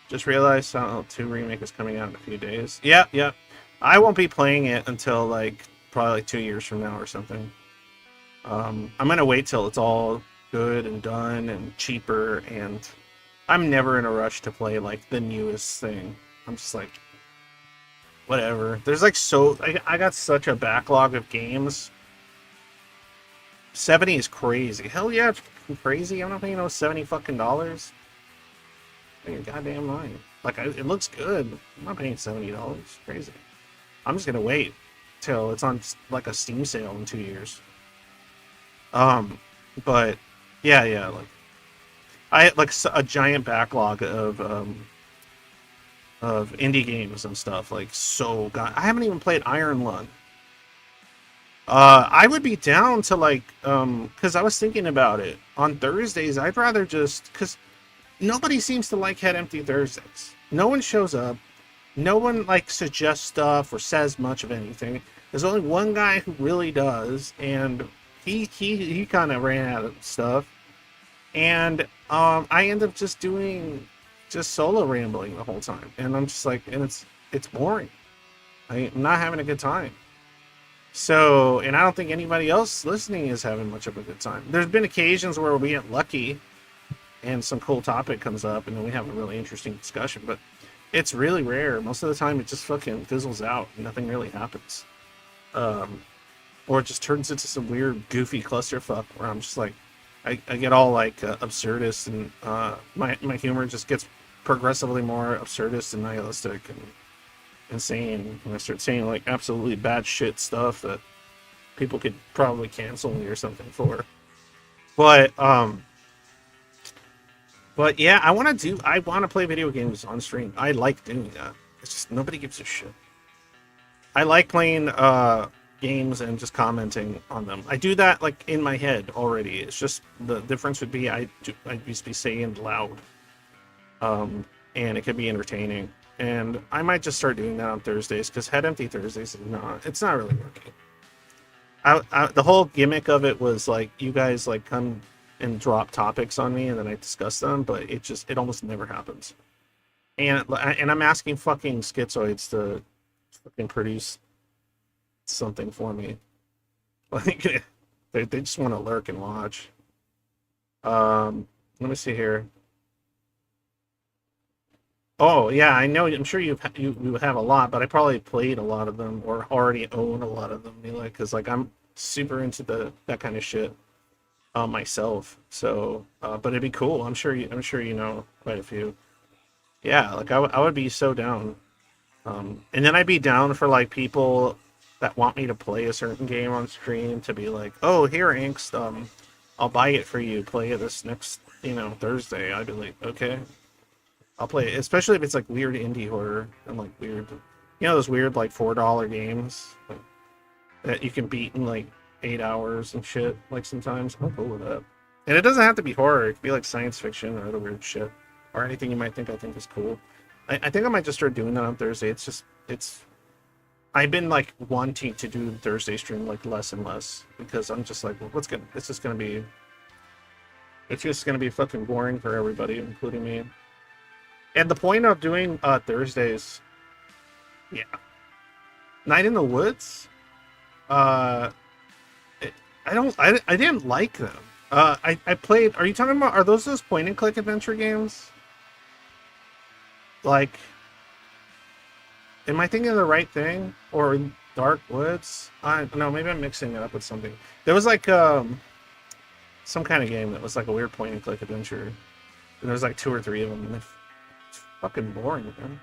Speaker 1: Just realized Silent Hill 2 remake is coming out in a few days. Yeah, yeah. I won't be playing it until like probably like 2 years from now or something. I'm gonna wait till it's all good and done and cheaper, and I'm never in a rush to play like the newest thing. I'm just like, whatever. There's like I got such a backlog of games. 70 is crazy. Hell yeah, it's crazy. I'm not paying no 70 fucking dollars. Your goddamn mind. Like, it looks good. I'm not paying $70. Crazy. I'm just gonna wait till it's on like a Steam sale in 2 years. But yeah, like I had like a giant backlog of indie games and stuff. Like, so god, I haven't even played Iron Lung. I would be down to like, because I was thinking about it on Thursdays. I'd rather just because nobody seems to like Head Empty Thursdays. No one shows up. No one like suggests stuff or says much of anything. There's only one guy who really does, and he kind of ran out of stuff, and I end up just doing just solo rambling the whole time, and I'm just like, and it's boring. I'm not having a good time. So, and I don't think anybody else listening is having much of a good time. There's been occasions where we get lucky and some cool topic comes up and then we have a really interesting discussion, but it's really rare. Most of the time it just fucking fizzles out and nothing really happens. Or it just turns into some weird goofy clusterfuck where I'm just like, I get all like absurdist, and my humor just gets progressively more absurdist and nihilistic and insane, and I start saying like absolutely bad shit stuff that people could probably cancel me or something for. But yeah, I want to play video games on stream. I like doing that. It's just nobody gives a shit. I like playing games and just commenting on them. I do that like in my head already. It's just the difference would be I used to be saying loud, and it could be entertaining. And I might just start doing that on Thursdays, because Head Empty Thursdays it's not really working. The whole gimmick of it was like you guys like come and drop topics on me and then I discuss them, but it almost never happens. And I'm asking fucking Schizoids to fucking produce something for me. Like they just want to lurk and watch. Let me see here. Oh yeah, I know. I'm sure you have a lot, but I probably played a lot of them or already own a lot of them. Like, because like I'm super into that kind of shit myself. So, but it'd be cool. I'm sure you know quite a few. Yeah, like I would be so down. And then I'd be down for like people that want me to play a certain game on stream to be like, oh, here, Angst, I'll buy it for you. Play it this next, Thursday. I'd be like, okay. I'll play it, especially if it's like weird indie horror and like weird, those weird like $4 games like, that you can beat in like 8 hours and shit. Like sometimes I'm cool with that, and it doesn't have to be horror. It could be like science fiction or other weird shit, or anything you might think I think is cool. I think I might just start doing that on Thursday. I've been like wanting to do Thursday stream like less and less because I'm just like, well, it's just gonna be fucking boring for everybody, including me. And the point of doing Thursdays, yeah, Night in the Woods, I didn't like them. I played. Are you talking about? Are those point and click adventure games? Like, am I thinking of the right thing? Or Dark Woods? I don't know. Maybe I'm mixing it up with something. There was like some kind of game that was like a weird point and click adventure, and there was like 2 or 3 of them. And fucking boring, man.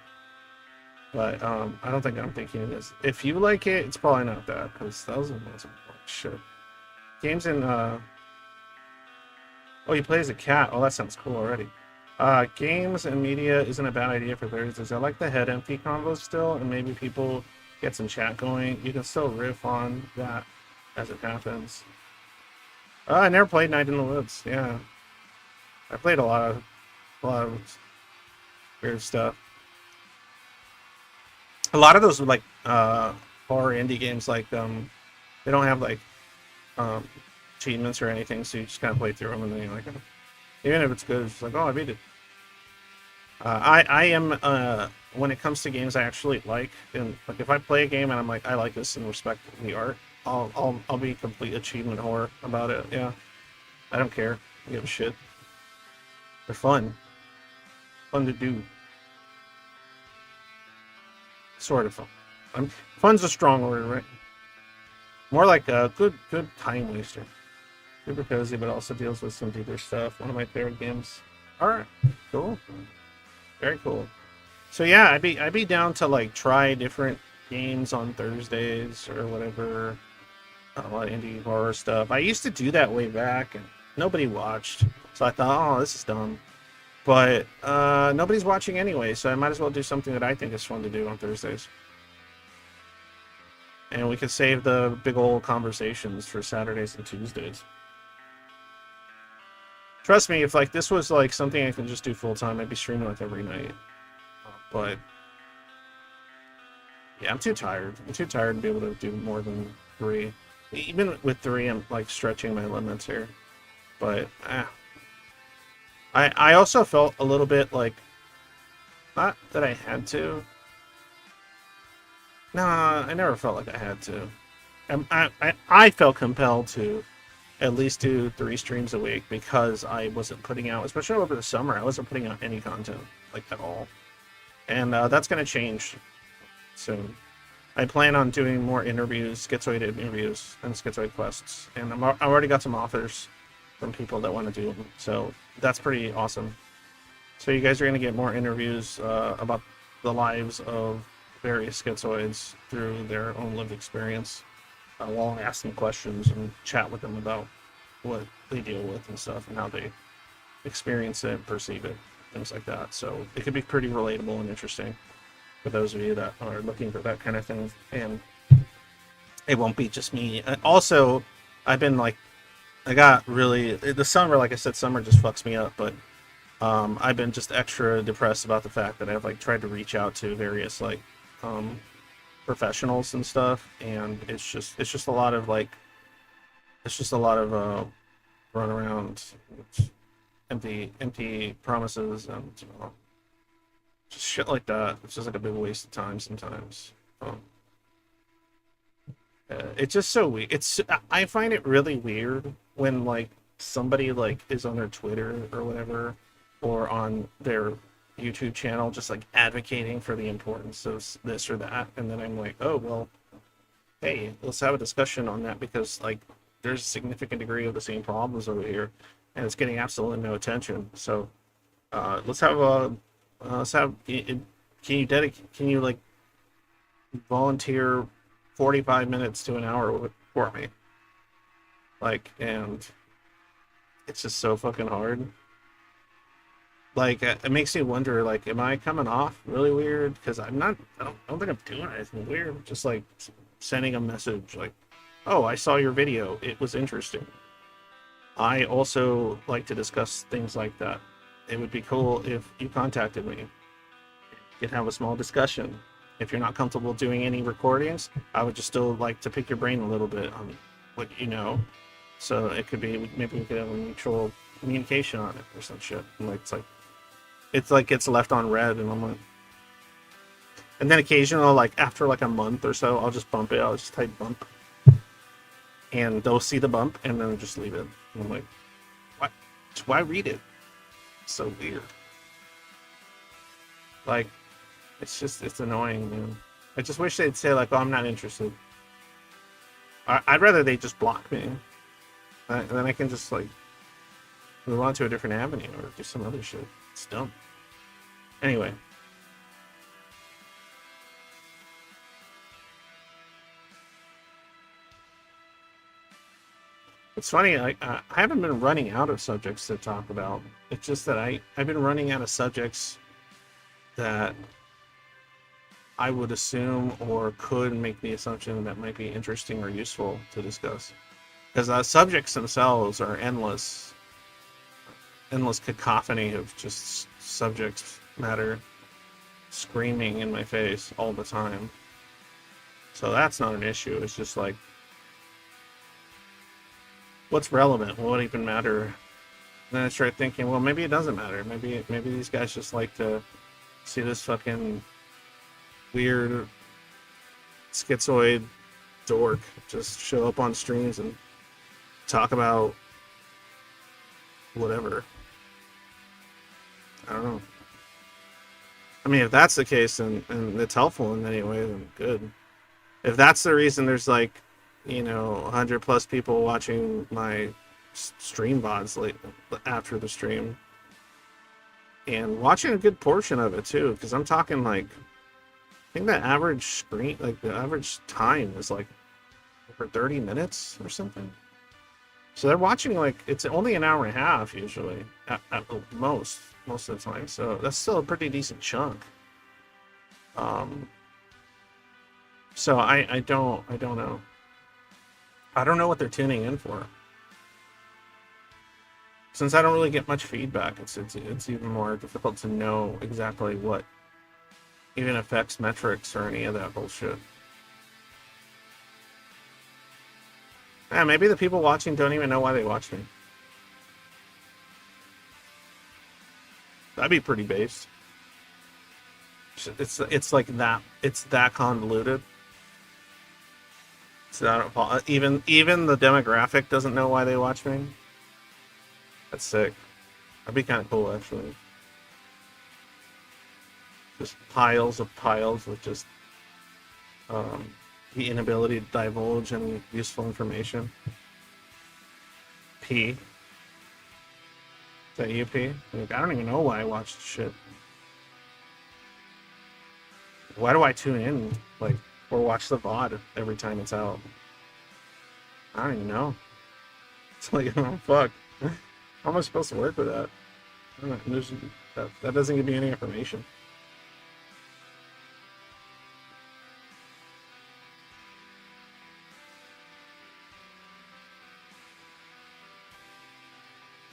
Speaker 1: But I don't think I'm thinking it is. If you like it, it's probably not that, because those are boring shit. Games in oh, you play as a cat. Oh, that sounds cool already. Games and media isn't a bad idea for Thursdays. I like the Head Empty combos still, and maybe people get some chat going. You can still riff on that as it happens. I never played Night in the Woods. Yeah, I played a lot of weird stuff. A lot of those are like horror indie games, like they don't have like achievements or anything, so you just kind of play through them and then you're like, even if it's good, it's like, oh, I beat it. I am when it comes to games I actually like, and like if I play a game and I'm like, I like this and respect the art, I'll be complete achievement whore about it. Yeah, I don't care. I give a shit. They're fun to do. Sort of fun. Fun's a strong word, right? More like a good time waster. Super cozy, but also deals with some deeper stuff. One of my favorite games. All right, cool, very cool. So yeah, I'd be down to like try different games on Thursdays or whatever. A lot of indie horror stuff. I used to do that way back, and nobody watched, so I thought, oh, this is dumb. But nobody's watching anyway, so I might as well do something that I think is fun to do on Thursdays. And we could save the big old conversations for Saturdays and Tuesdays. Trust me, if like this was like something I could just do full time, I'd be streaming like every night. But yeah, I'm too tired. I'm too tired to be able to do more than 3 even with 3, I'm like stretching my limits here. But I also felt a little bit like, not that I had to. Nah, I never felt like I had to. I felt compelled to at least do 3 streams a week because I wasn't putting out, especially over the summer, I wasn't putting out any content like at all. And that's going to change soon. I plan on doing more interviews, schizoid interviews, and schizoid quests. And I already got some offers from people that want to do them. So that's pretty awesome. So you guys are going to get more interviews about the lives of various schizoids through their own lived experience, while I ask them questions and chat with them about what they deal with and stuff, and how they experience it, perceive it, things like that. So it could be pretty relatable and interesting for those of you that are looking for that kind of thing. And it won't be just me. Also, I've been like, I got really, the summer, like I said, summer just fucks me up, but I've been just extra depressed about the fact that I've like tried to reach out to various like professionals and stuff, and it's just a lot of like, it's just a lot of run around, empty promises, and just shit like that. It's just like a big waste of time sometimes. It's just so weird. I find it really weird when like somebody like is on their Twitter or whatever, or on their YouTube channel, just like advocating for the importance of this or that, and then I'm like, oh well, hey, let's have a discussion on that, because like there's a significant degree of the same problems over here, and it's getting absolutely no attention. So let's have a can you like volunteer 45 minutes to an hour for me, like, and it's just so fucking hard. Like, it makes me wonder, like, am I coming off really weird? Because I'm not, I don't think I'm doing anything weird. Just like sending a message like, oh, I saw your video, it was interesting. I also like to discuss things like that. It would be cool if you contacted me. You could have a small discussion. If you're not comfortable doing any recordings, I would just still like to pick your brain a little bit on what you know. So it could be, maybe we could have a mutual communication on it or some shit. And like, it's like gets left on red, and I'm like, and then occasionally, like after like a month or so, I'll just bump it. I'll just type bump, and they'll see the bump, and then just leave it. And I'm like, what? Why read it? It's so weird. Like, it's annoying, man. I just wish they'd say like, oh, I'm not interested. I'd rather they just block me, and then I can just like move on to a different avenue or do some other shit. It's dumb. Anyway. It's funny, I haven't been running out of subjects to talk about. It's just that I've been running out of subjects that I would assume or could make the assumption that might be interesting or useful to discuss. Because subjects themselves are endless cacophony of just subject matter screaming in my face all the time. So that's not an issue. It's just like, what's relevant? What would even matter? And then I start thinking, well, maybe it doesn't matter. Maybe these guys just like to see this fucking weird schizoid dork just show up on streams and talk about whatever. I don't know. I mean, if that's the case, and it's helpful in any way, then good. If that's the reason there's like, 100 plus people watching my stream VODs late after the stream, and watching a good portion of it too, because I'm talking like, I think the average the average time is like over 30 minutes or something. So they're watching like, it's only an hour and a half usually at most of the time. So that's still a pretty decent chunk. So I don't know. I don't know what they're tuning in for. Since I don't really get much feedback, it's even more difficult to know exactly what even affects metrics or any of that bullshit. Yeah, maybe the people watching don't even know why they watch me. That'd be pretty based. It's like that. It's that convoluted. So even the demographic doesn't know why they watch me. That's sick. That'd be kind of cool, actually. Just piles of just um, the inability to divulge any useful information. P. Is that you, P? Like, I don't even know why I watch shit. Why do I tune in, like, or watch the VOD every time it's out? I don't even know. It's like, oh, fuck. How am I supposed to work with that? I don't know. That doesn't give me any information.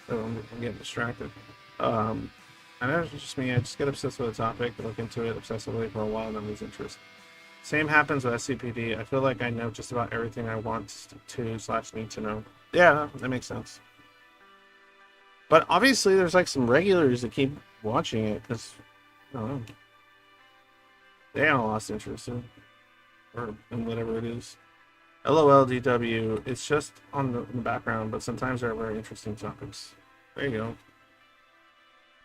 Speaker 1: So I'm getting distracted. I know it's just me. I just get obsessed with a topic, look into it obsessively for a while, and then lose interest. Same happens with SCPD. I feel like I know just about everything I want to/need to know. Yeah, that makes sense. But obviously, there's like some regulars that keep watching it because, I don't know, they haven't lost interest in whatever it is. LOLDW, it's just on in the background, but sometimes they're very interesting topics. There you go.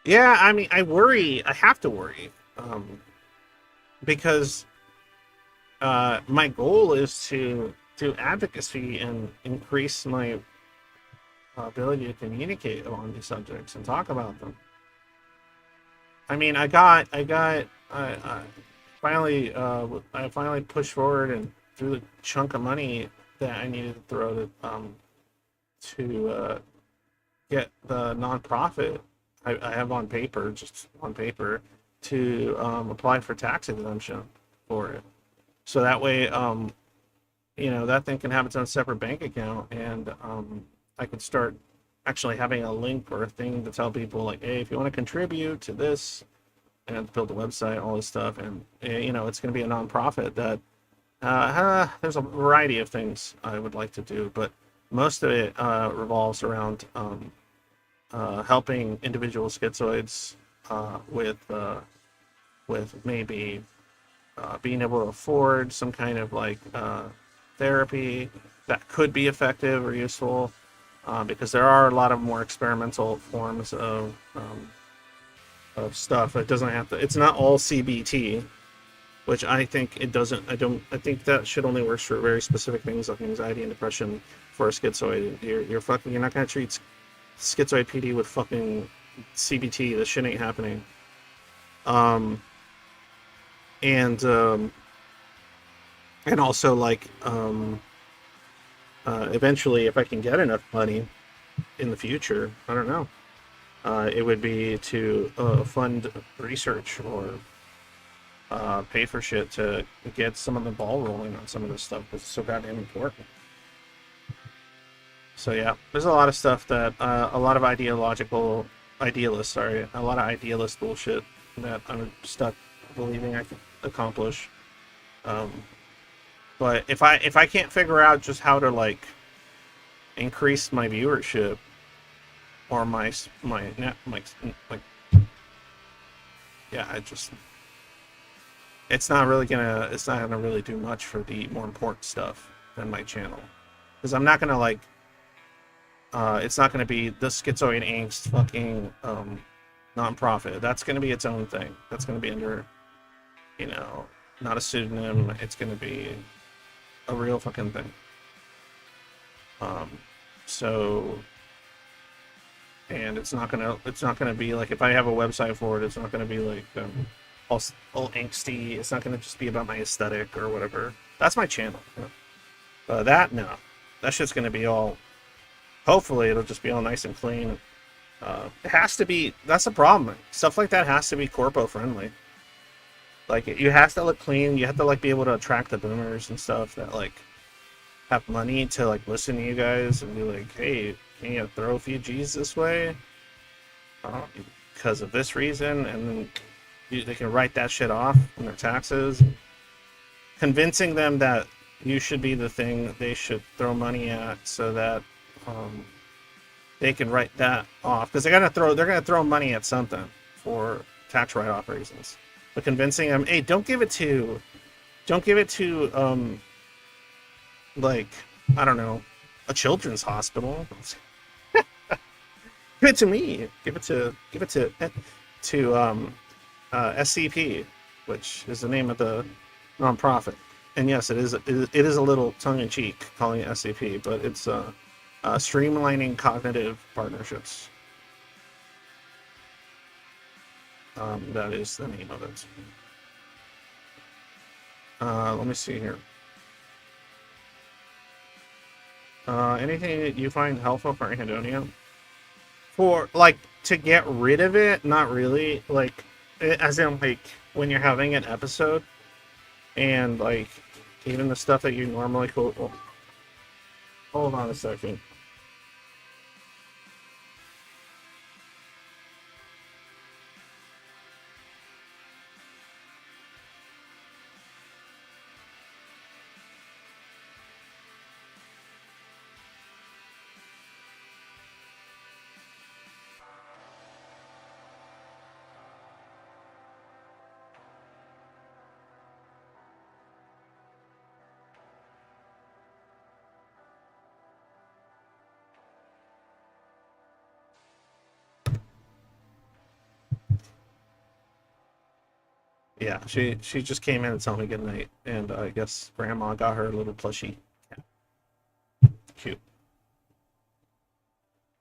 Speaker 1: Yeah, I mean, I worry. I have to worry, because my goal is to do advocacy and increase my ability to communicate along these subjects and talk about them. I mean, I finally, I finally pushed forward and threw the chunk of money that I needed to throw to get the nonprofit I have on paper, just on paper, to apply for tax exemption for it. So that way, that thing can have its own separate bank account, and I could start actually having a link or a thing to tell people like, hey, if you want to contribute to this and build a website, all this stuff, and it's going to be a nonprofit that there's a variety of things I would like to do, but most of it revolves around helping individual schizoids with maybe being able to afford some kind of like therapy that could be effective or useful, because there are a lot of more experimental forms of stuff. It doesn't have to. It's not all CBT, which I think it doesn't. I think that shit only works for very specific things like anxiety and depression. For a schizoid, you're not gonna treat schizoid PD with fucking CBT. This shit ain't happening. And also like eventually, if I can get enough money in the future, I don't know, it would be to fund research or pay for shit to get some of the ball rolling on some of this stuff because it's so goddamn important. So yeah, there's a lot of stuff that a lot of idealist bullshit that I'm stuck believing I can accomplish. But if I can't figure out just how to like increase my viewership or my yeah, it's not gonna really do much for the more important stuff than my channel, because I'm not gonna like it's not gonna be the Schizoid Angst fucking nonprofit. That's gonna be its own thing. That's gonna be under, not a pseudonym. It's gonna be a real fucking thing. So, and it's not gonna be like, if I have a website for it, it's not gonna be like all angsty. It's not gonna just be about my aesthetic or whatever. That's my channel. That shit's gonna be all. Hopefully, it'll just be all nice and clean. It has to be. That's the problem. Stuff like that has to be corpo friendly. Like, you have to look clean. You have to like be able to attract the boomers and stuff that like have money to like listen to you guys and be like, hey, can you throw a few G's this way? Because of this reason, and then they can write that shit off on their taxes. Convincing them that you should be the thing they should throw money at so that um, they can write that off because they're gonna throw money at something for tax write-off reasons. But convincing them, hey, don't give it to like I don't know, a children's hospital. Give it to me. Give it to SCP, which is the name of the nonprofit. And yes, it is a little tongue in cheek calling it SCP, but it's streamlining cognitive partnerships. That is the name of it. Let me see here. Anything that you find helpful for anhedonia? For like to get rid of it, not really. Like, as in like when you're having an episode, and like even the stuff that you normally hold on a second. Yeah, she just came in and told me good night, and I guess Grandma got her a little plushie. Yeah, cute.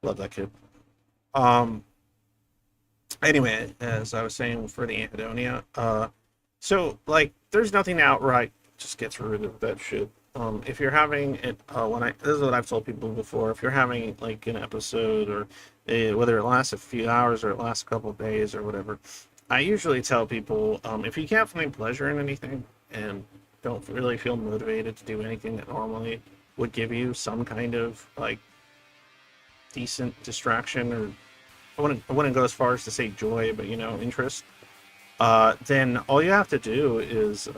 Speaker 1: Love that kid. Um. Anyway, as I was saying for the anhedonia, so like, there's nothing outright just gets rid of that shit. If you're having it, this is what I've told people before. If you're having like an episode, or whether it lasts a few hours or it lasts a couple of days or whatever, I usually tell people, if you can't find pleasure in anything and don't really feel motivated to do anything that normally would give you some kind of like decent distraction, or I wouldn't go as far as to say joy, but interest. Then all you have to do is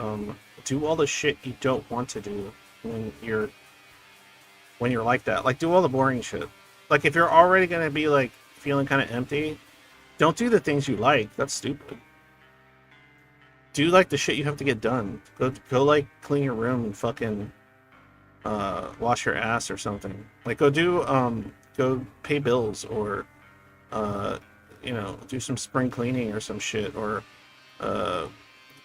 Speaker 1: do all the shit you don't want to do when you're like that. Like, do all the boring shit. Like, if you're already gonna be like feeling kind of empty, don't do the things you like. That's stupid. Do like the shit you have to get done. Go like clean your room and fucking wash your ass or something. Like, go pay bills, or uh do some spring cleaning or some shit, or uh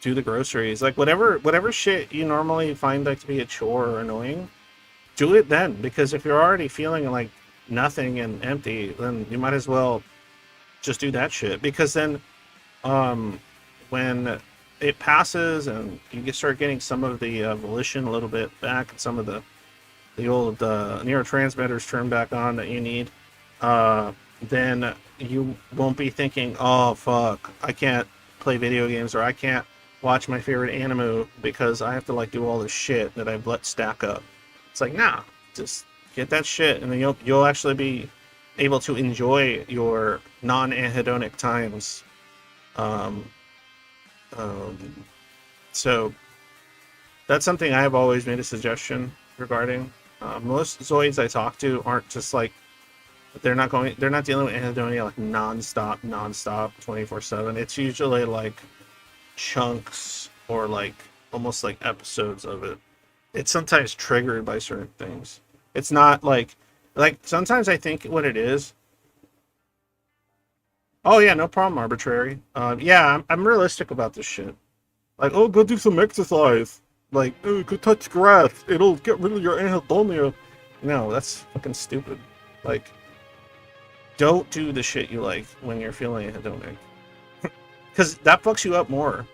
Speaker 1: do the groceries. Like, whatever shit you normally find like to be a chore or annoying, do it then. Because if you're already feeling like nothing and empty, then you might as well just do that shit. Because then um when it passes and start getting some of the volition a little bit back, and some of the old neurotransmitters turned back on that you need, uh, then you won't be thinking, oh fuck, I can't play video games, or I can't watch my favorite anime because I have to like do all this shit that I've let stack up. It's like, nah, just get that shit, and then you'll actually be able to enjoy your non-anhedonic times. Um, um, so that's something I've always made a suggestion regarding. Most Zoids I talk to aren't just like, they're not dealing with anhedonia like nonstop 24/7. It's usually like chunks, or like almost like episodes of it. It's sometimes triggered by certain things. It's not like sometimes I think what it is. Oh yeah, no problem, arbitrary. Yeah, I'm realistic about this shit. Like, oh, go do some exercise. Like, oh, go touch grass. It'll get rid of your anhedonia. No, that's fucking stupid. Like, don't do the shit you like when you're feeling anhedonic, because that fucks you up more.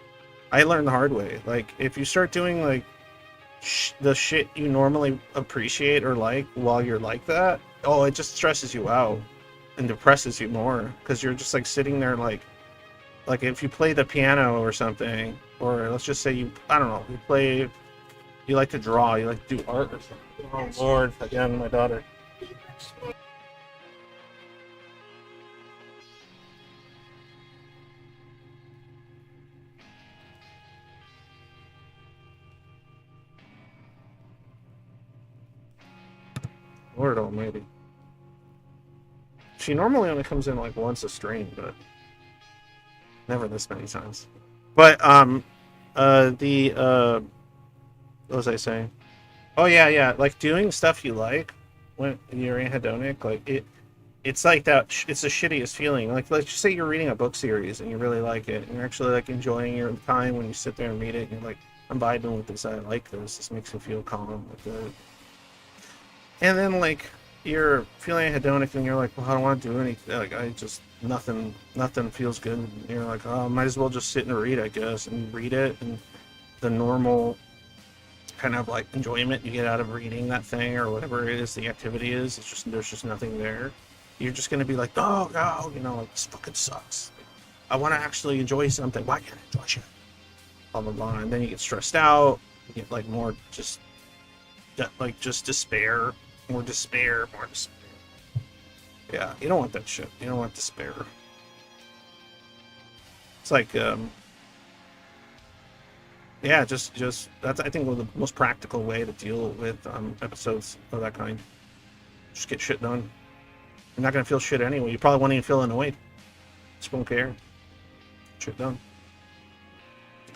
Speaker 1: I learned the hard way. Like, if you start doing like the shit you normally appreciate or like while you're like that, oh, it just stresses you out and depresses you more, because you're just like sitting there like if you play the piano or something, or let's just say I don't know, you like to draw, you like to do art or something. Oh Lord, again, my daughter. Lord almighty. She normally only comes in like once a stream, but never this many times. But what was I saying? Oh yeah. Like doing stuff you like when you're anhedonic, like it's like that. It's the shittiest feeling. Like let's just say you're reading a book series and you really like it, and you're actually like enjoying your time when you sit there and read it. And you're like, I'm vibing with this. I like this. This makes me feel calm. Like, and then like you're feeling hedonic and you're like, well, I don't want to do anything. Like I just nothing feels good. And you're like, oh, I might as well just sit and read, I guess, and read it. And the normal kind of like enjoyment you get out of reading that thing or whatever it is the activity is, it's just there's just nothing there. You're just gonna be like, oh no, like this fucking sucks. I want to actually enjoy something. Why can't I enjoy shit? Blah blah blah. And then you get stressed out. You get like more just despair. More despair. Yeah, you don't want that shit. You don't want despair. It's like, yeah, just that's I think one of the most practical way to deal with episodes of that kind. Just get shit done. You're not gonna feel shit anyway. You probably won't even feel annoyed. Just won't care. Shit done.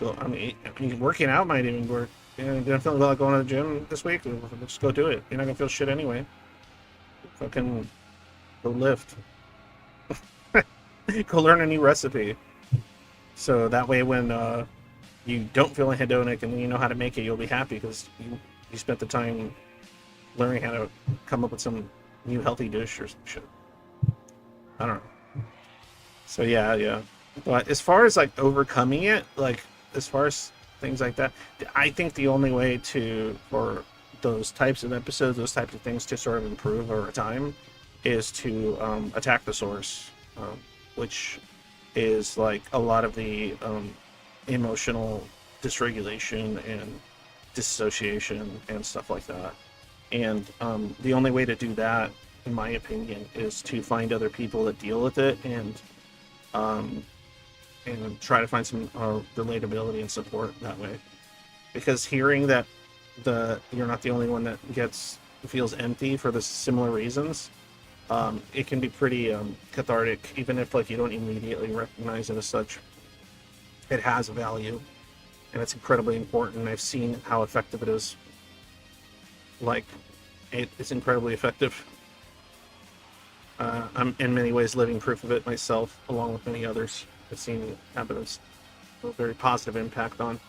Speaker 1: I mean, working out might even work. You don't feel like going to the gym this week? Just go do it. You're not gonna feel shit anyway. Fucking go lift. Go learn a new recipe. So that way, when you don't feel hedonic and you know how to make it, you'll be happy because you spent the time learning how to come up with some new healthy dish or some shit. I don't know. So yeah. But as far as like overcoming it, like as far as things like that, I think the only way for those types of episodes, those types of things to sort of improve over time is to attack the source, which is like a lot of the emotional dysregulation and dissociation and stuff like that. And the only way to do that, in my opinion, is to find other people that deal with it and try to find some relatability and support that way. Because hearing that you're not the only one that feels empty for the similar reasons, it can be pretty cathartic, even if like you don't immediately recognize it as such. It has value, and it's incredibly important. I've seen how effective it is. Like, it's incredibly effective. I'm in many ways living proof of it myself, along with many others. I've seen evidence, a very positive impact on.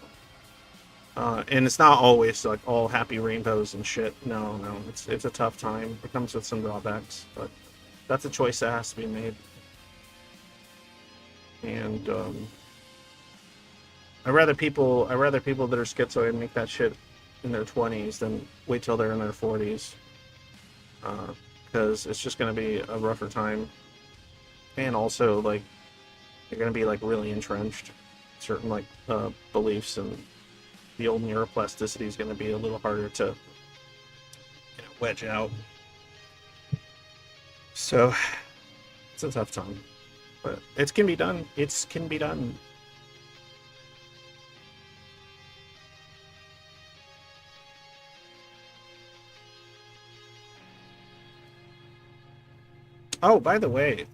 Speaker 1: And it's not always like all happy rainbows and shit. No, it's a tough time. It comes with some drawbacks, but that's a choice that has to be made. And I rather people that are schizoid make that shit in their 20s than wait till they're in their 40s, because it's just going to be a rougher time. And also, like, you're going to be like really entrenched certain like beliefs, and the old neuroplasticity is going to be a little harder to wedge out. So it's a tough time, but it can be done. It can be done. Oh, by the way,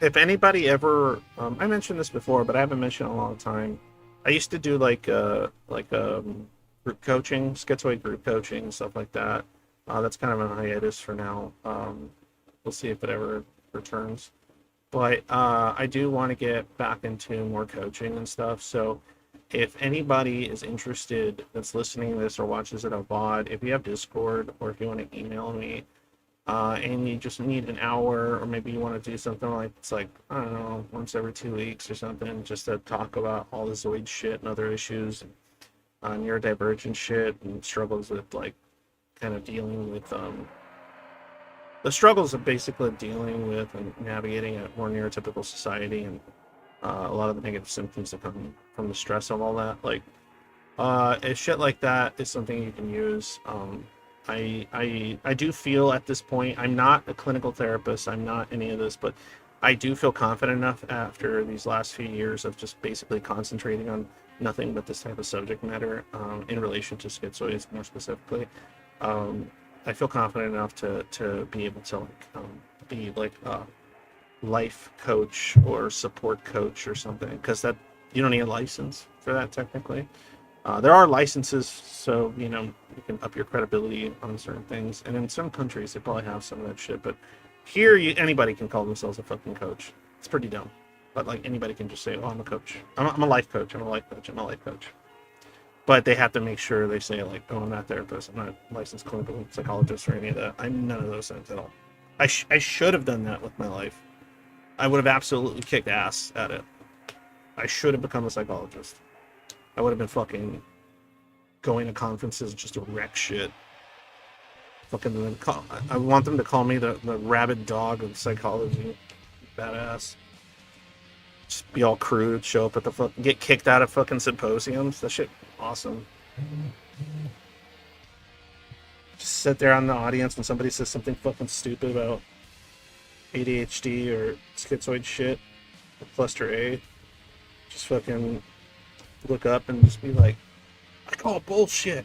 Speaker 1: if anybody ever, I mentioned this before, but I haven't mentioned it in a long time. I used to do like group coaching, schizoid group coaching, stuff like that. That's kind of on hiatus for now. We'll see if it ever returns. But I do want to get back into more coaching and stuff. So if anybody is interested that's listening to this or watches it on VOD, if you have Discord or if you want to email me, and you just need an hour, or maybe you want to do something like it's like, I don't know, once every 2 weeks or something, just to talk about all the Zoid shit and other issues and neurodivergent shit and struggles with like kind of dealing with the struggles of basically dealing with and navigating a more neurotypical society, and a lot of the negative symptoms that come from the stress of all that. Like, if shit like that is something you can use. I do feel at this point, I'm not a clinical therapist, I'm not any of this, but I do feel confident enough after these last few years of just basically concentrating on nothing but this type of subject matter in relation to schizoids more specifically, I feel confident enough to be able to like be like a life coach or support coach or something, because that you don't need a license for that technically. There are licenses, so you can up your credibility on certain things, and in some countries they probably have some of that shit. But here, anybody can call themselves a fucking coach. It's pretty dumb, but like anybody can just say, "Oh, I'm a coach. I'm a life coach. I'm a life coach. I'm a life coach." But they have to make sure they say like, "Oh, I'm not a therapist. I'm not a licensed clinical psychologist or any of that." I'm none of those things at all. I should have done that with my life. I would have absolutely kicked ass at it. I should have become a psychologist. I would have been fucking going to conferences just to wreck shit. Fucking, I want them to call me the rabid dog of psychology. Badass. Just be all crude, show up at the fucking, get kicked out of fucking symposiums. That shit, awesome. Just sit there on the audience when somebody says something fucking stupid about ADHD or schizoid shit, or cluster A. Just fucking look up and just be like, I call bullshit.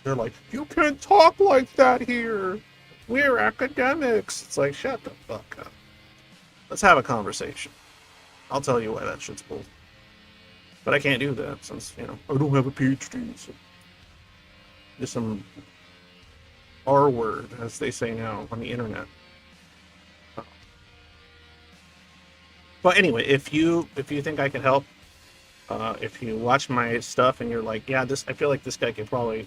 Speaker 1: They're like, you can't talk like that here. We're academics. It's like, shut the fuck up. Let's have a conversation. I'll tell you why that shit's bull. But I can't do that since, I don't have a PhD. So just some R word, as they say now on the internet. But anyway, if you think I can help, if you watch my stuff and you're like, yeah, I feel like this guy could probably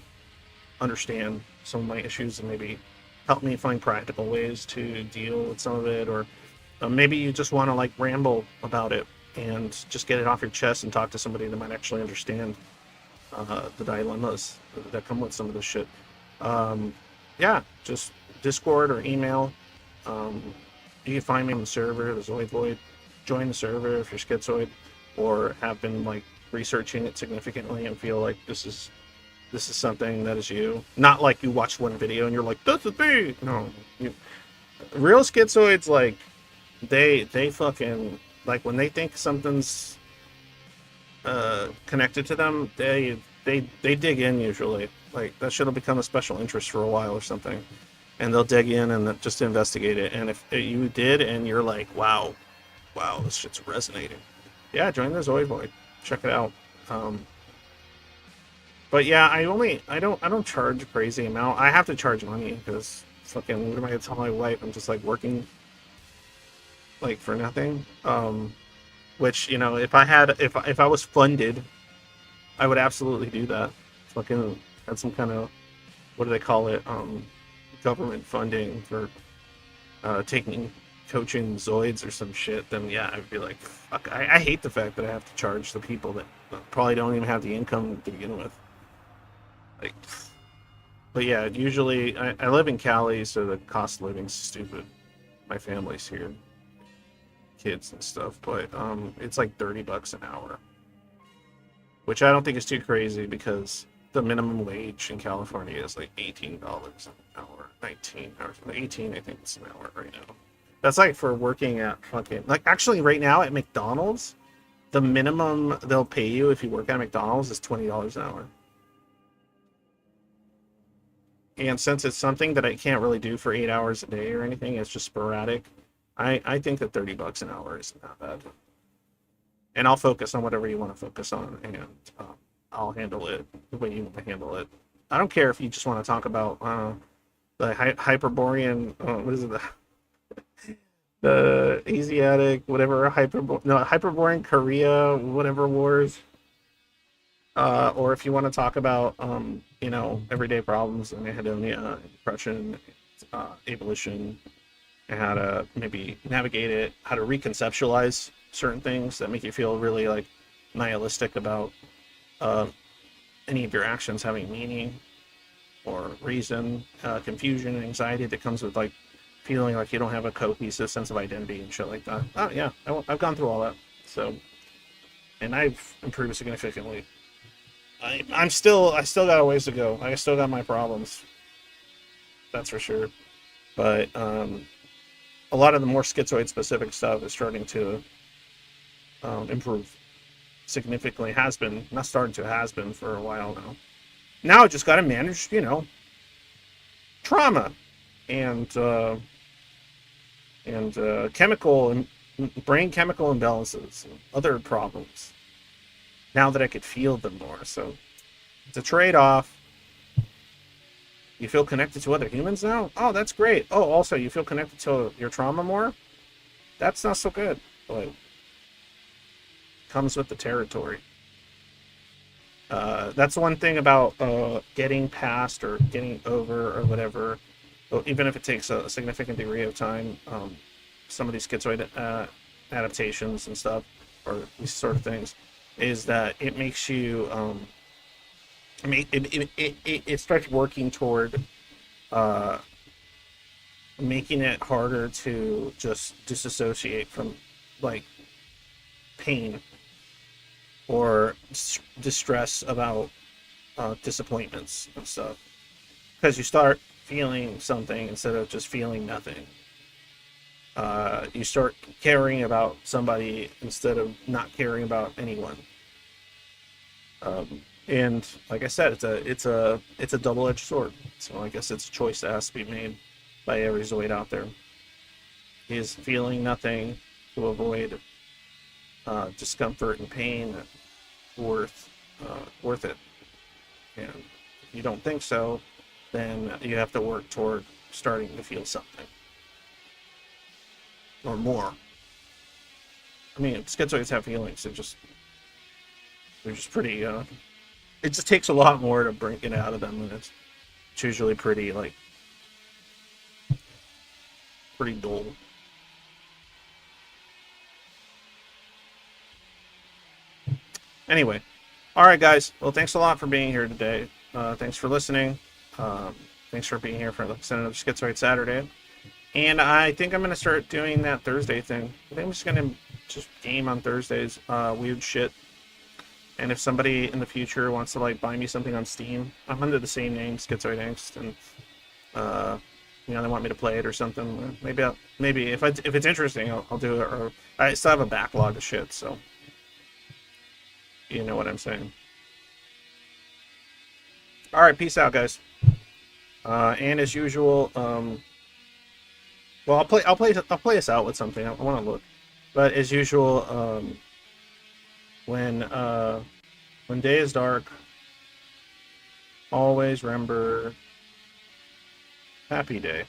Speaker 1: understand some of my issues and maybe help me find practical ways to deal with some of it, or maybe you just want to like ramble about it and just get it off your chest and talk to somebody that might actually understand the dilemmas that come with some of this shit. Yeah, just Discord or email. You can find me on the server, the Zoid Void. Join the server if you're schizoid, or have been like researching it significantly and feel like this is something that is you. Not like you watched one video and you're like, this is me. No, real schizoids, like they fucking, like when they think something's connected to them, they dig in usually. Like that should have become a special interest for a while or something, and they'll dig in and just investigate it. And if you did and you're like, wow, this shit's resonating, yeah, join the Zoid Void, check it out. But yeah, I don't charge a crazy amount. I have to charge money because fucking, what am I gonna tell my wife? I'm just like working like for nothing. Which, if I was funded, I would absolutely do that. Fucking had some kind of, what do they call it? Government funding for taking coaching Zoids or some shit, then yeah, I'd be like, fuck, I hate the fact that I have to charge the people that probably don't even have the income to begin with. Like, but yeah, usually I live in Cali, so the cost of living's stupid. My family's here, kids and stuff, but it's like $30 an hour, which I don't think is too crazy because the minimum wage in California is like $18 an hour, 19 or 18, I think it's an hour right now. That's like for working at fucking, like, actually right now at McDonald's, the minimum they'll pay you if you work at McDonald's is $20 an hour. And since it's something that I can't really do for 8 hours a day or anything, it's just sporadic, I think that $30 an hour isn't that bad. And I'll focus on whatever you want to focus on, and I'll handle it the way you want to handle it. I don't care if you just want to talk about the Hyperborean, what is it, the Asiatic, whatever, Hyperborean Korea, whatever wars. Or if you want to talk about, everyday problems and anhedonia, depression, abolition, and how to maybe navigate it, how to reconceptualize certain things that make you feel really like nihilistic about any of your actions having meaning or reason, confusion and anxiety that comes with like feeling like you don't have a cohesive sense of identity and shit like that. Oh yeah, I've gone through all that, so, and I've improved significantly. I still got a ways to go. I still got my problems, that's for sure. But a lot of the more schizoid specific stuff is starting to improve significantly. Has been, has been for a while now. Now I just got to manage, trauma and chemical and brain chemical imbalances and other problems. Now that I could feel them more, so it's a trade-off. You feel connected to other humans now? Oh, that's great. Oh, also, you feel connected to your trauma more? That's not so good, but comes with the territory. That's one thing about getting past or getting over or whatever, even if it takes a significant degree of time. Some of these schizoid adaptations and stuff, or these sort of things, is that it makes you. It starts working toward uh, making it harder to just disassociate from like pain or distress about disappointments and stuff, because you start feeling something instead of just feeling nothing. You start caring about somebody instead of not caring about anyone. And like I said, it's a double-edged sword. So I guess it's a choice that has to be made by every Zoid out there. Is feeling nothing to avoid discomfort and pain worth it? And if you don't think so, then you have to work toward starting to feel something or more. I mean, schizoids have feelings. They're just pretty. It just takes a lot more to bring it out of them, and it's usually pretty dull. Anyway, all right, guys. Well, thanks a lot for being here today. Thanks for listening. Thanks for being here for listening to Schizoid Saturday. And I think I'm going to start doing that Thursday thing. I think I'm just going to just game on Thursdays. Weird shit. And if somebody in the future wants to like buy me something on Steam, I'm under the same name, Schizoid Angst, and they want me to play it or something. Maybe if it's interesting, I'll do it. Or I still have a backlog of shit, so you know what I'm saying. All right, peace out, guys. And as usual, well, I'll play us out with something. I want to look, but as usual, when day is dark, always remember happy day.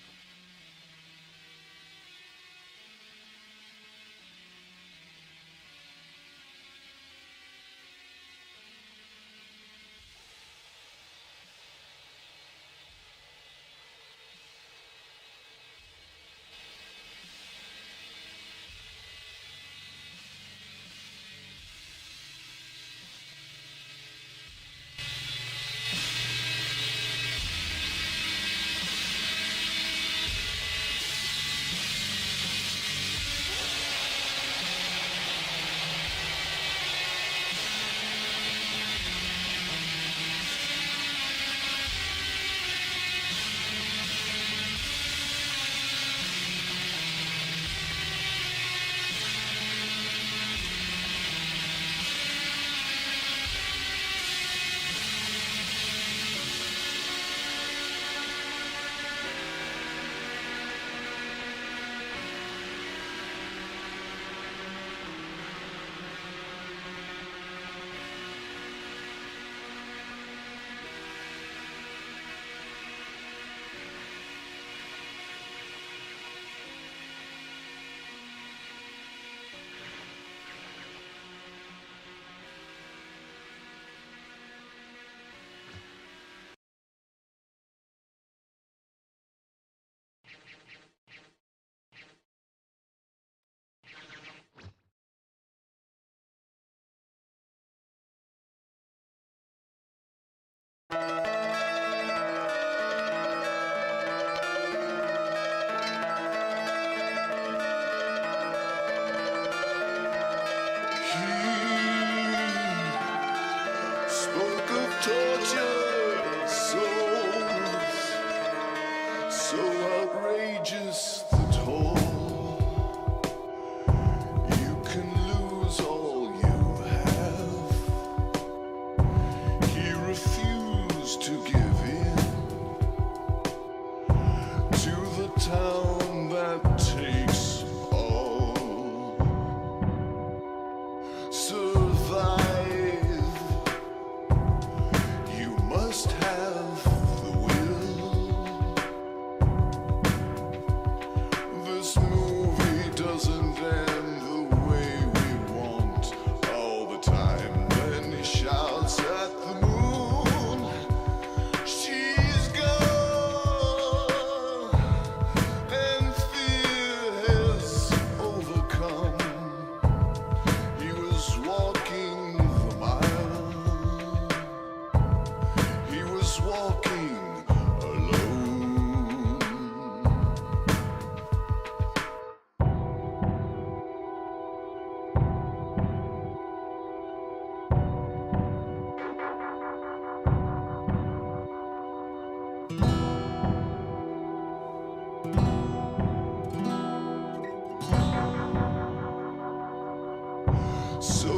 Speaker 2: survive. You must have the will. This movie doesn't end the way we want all the time. Then he shouts at the moon, she's gone, and fear has overcome. He was walking the mile. He was walking alone. So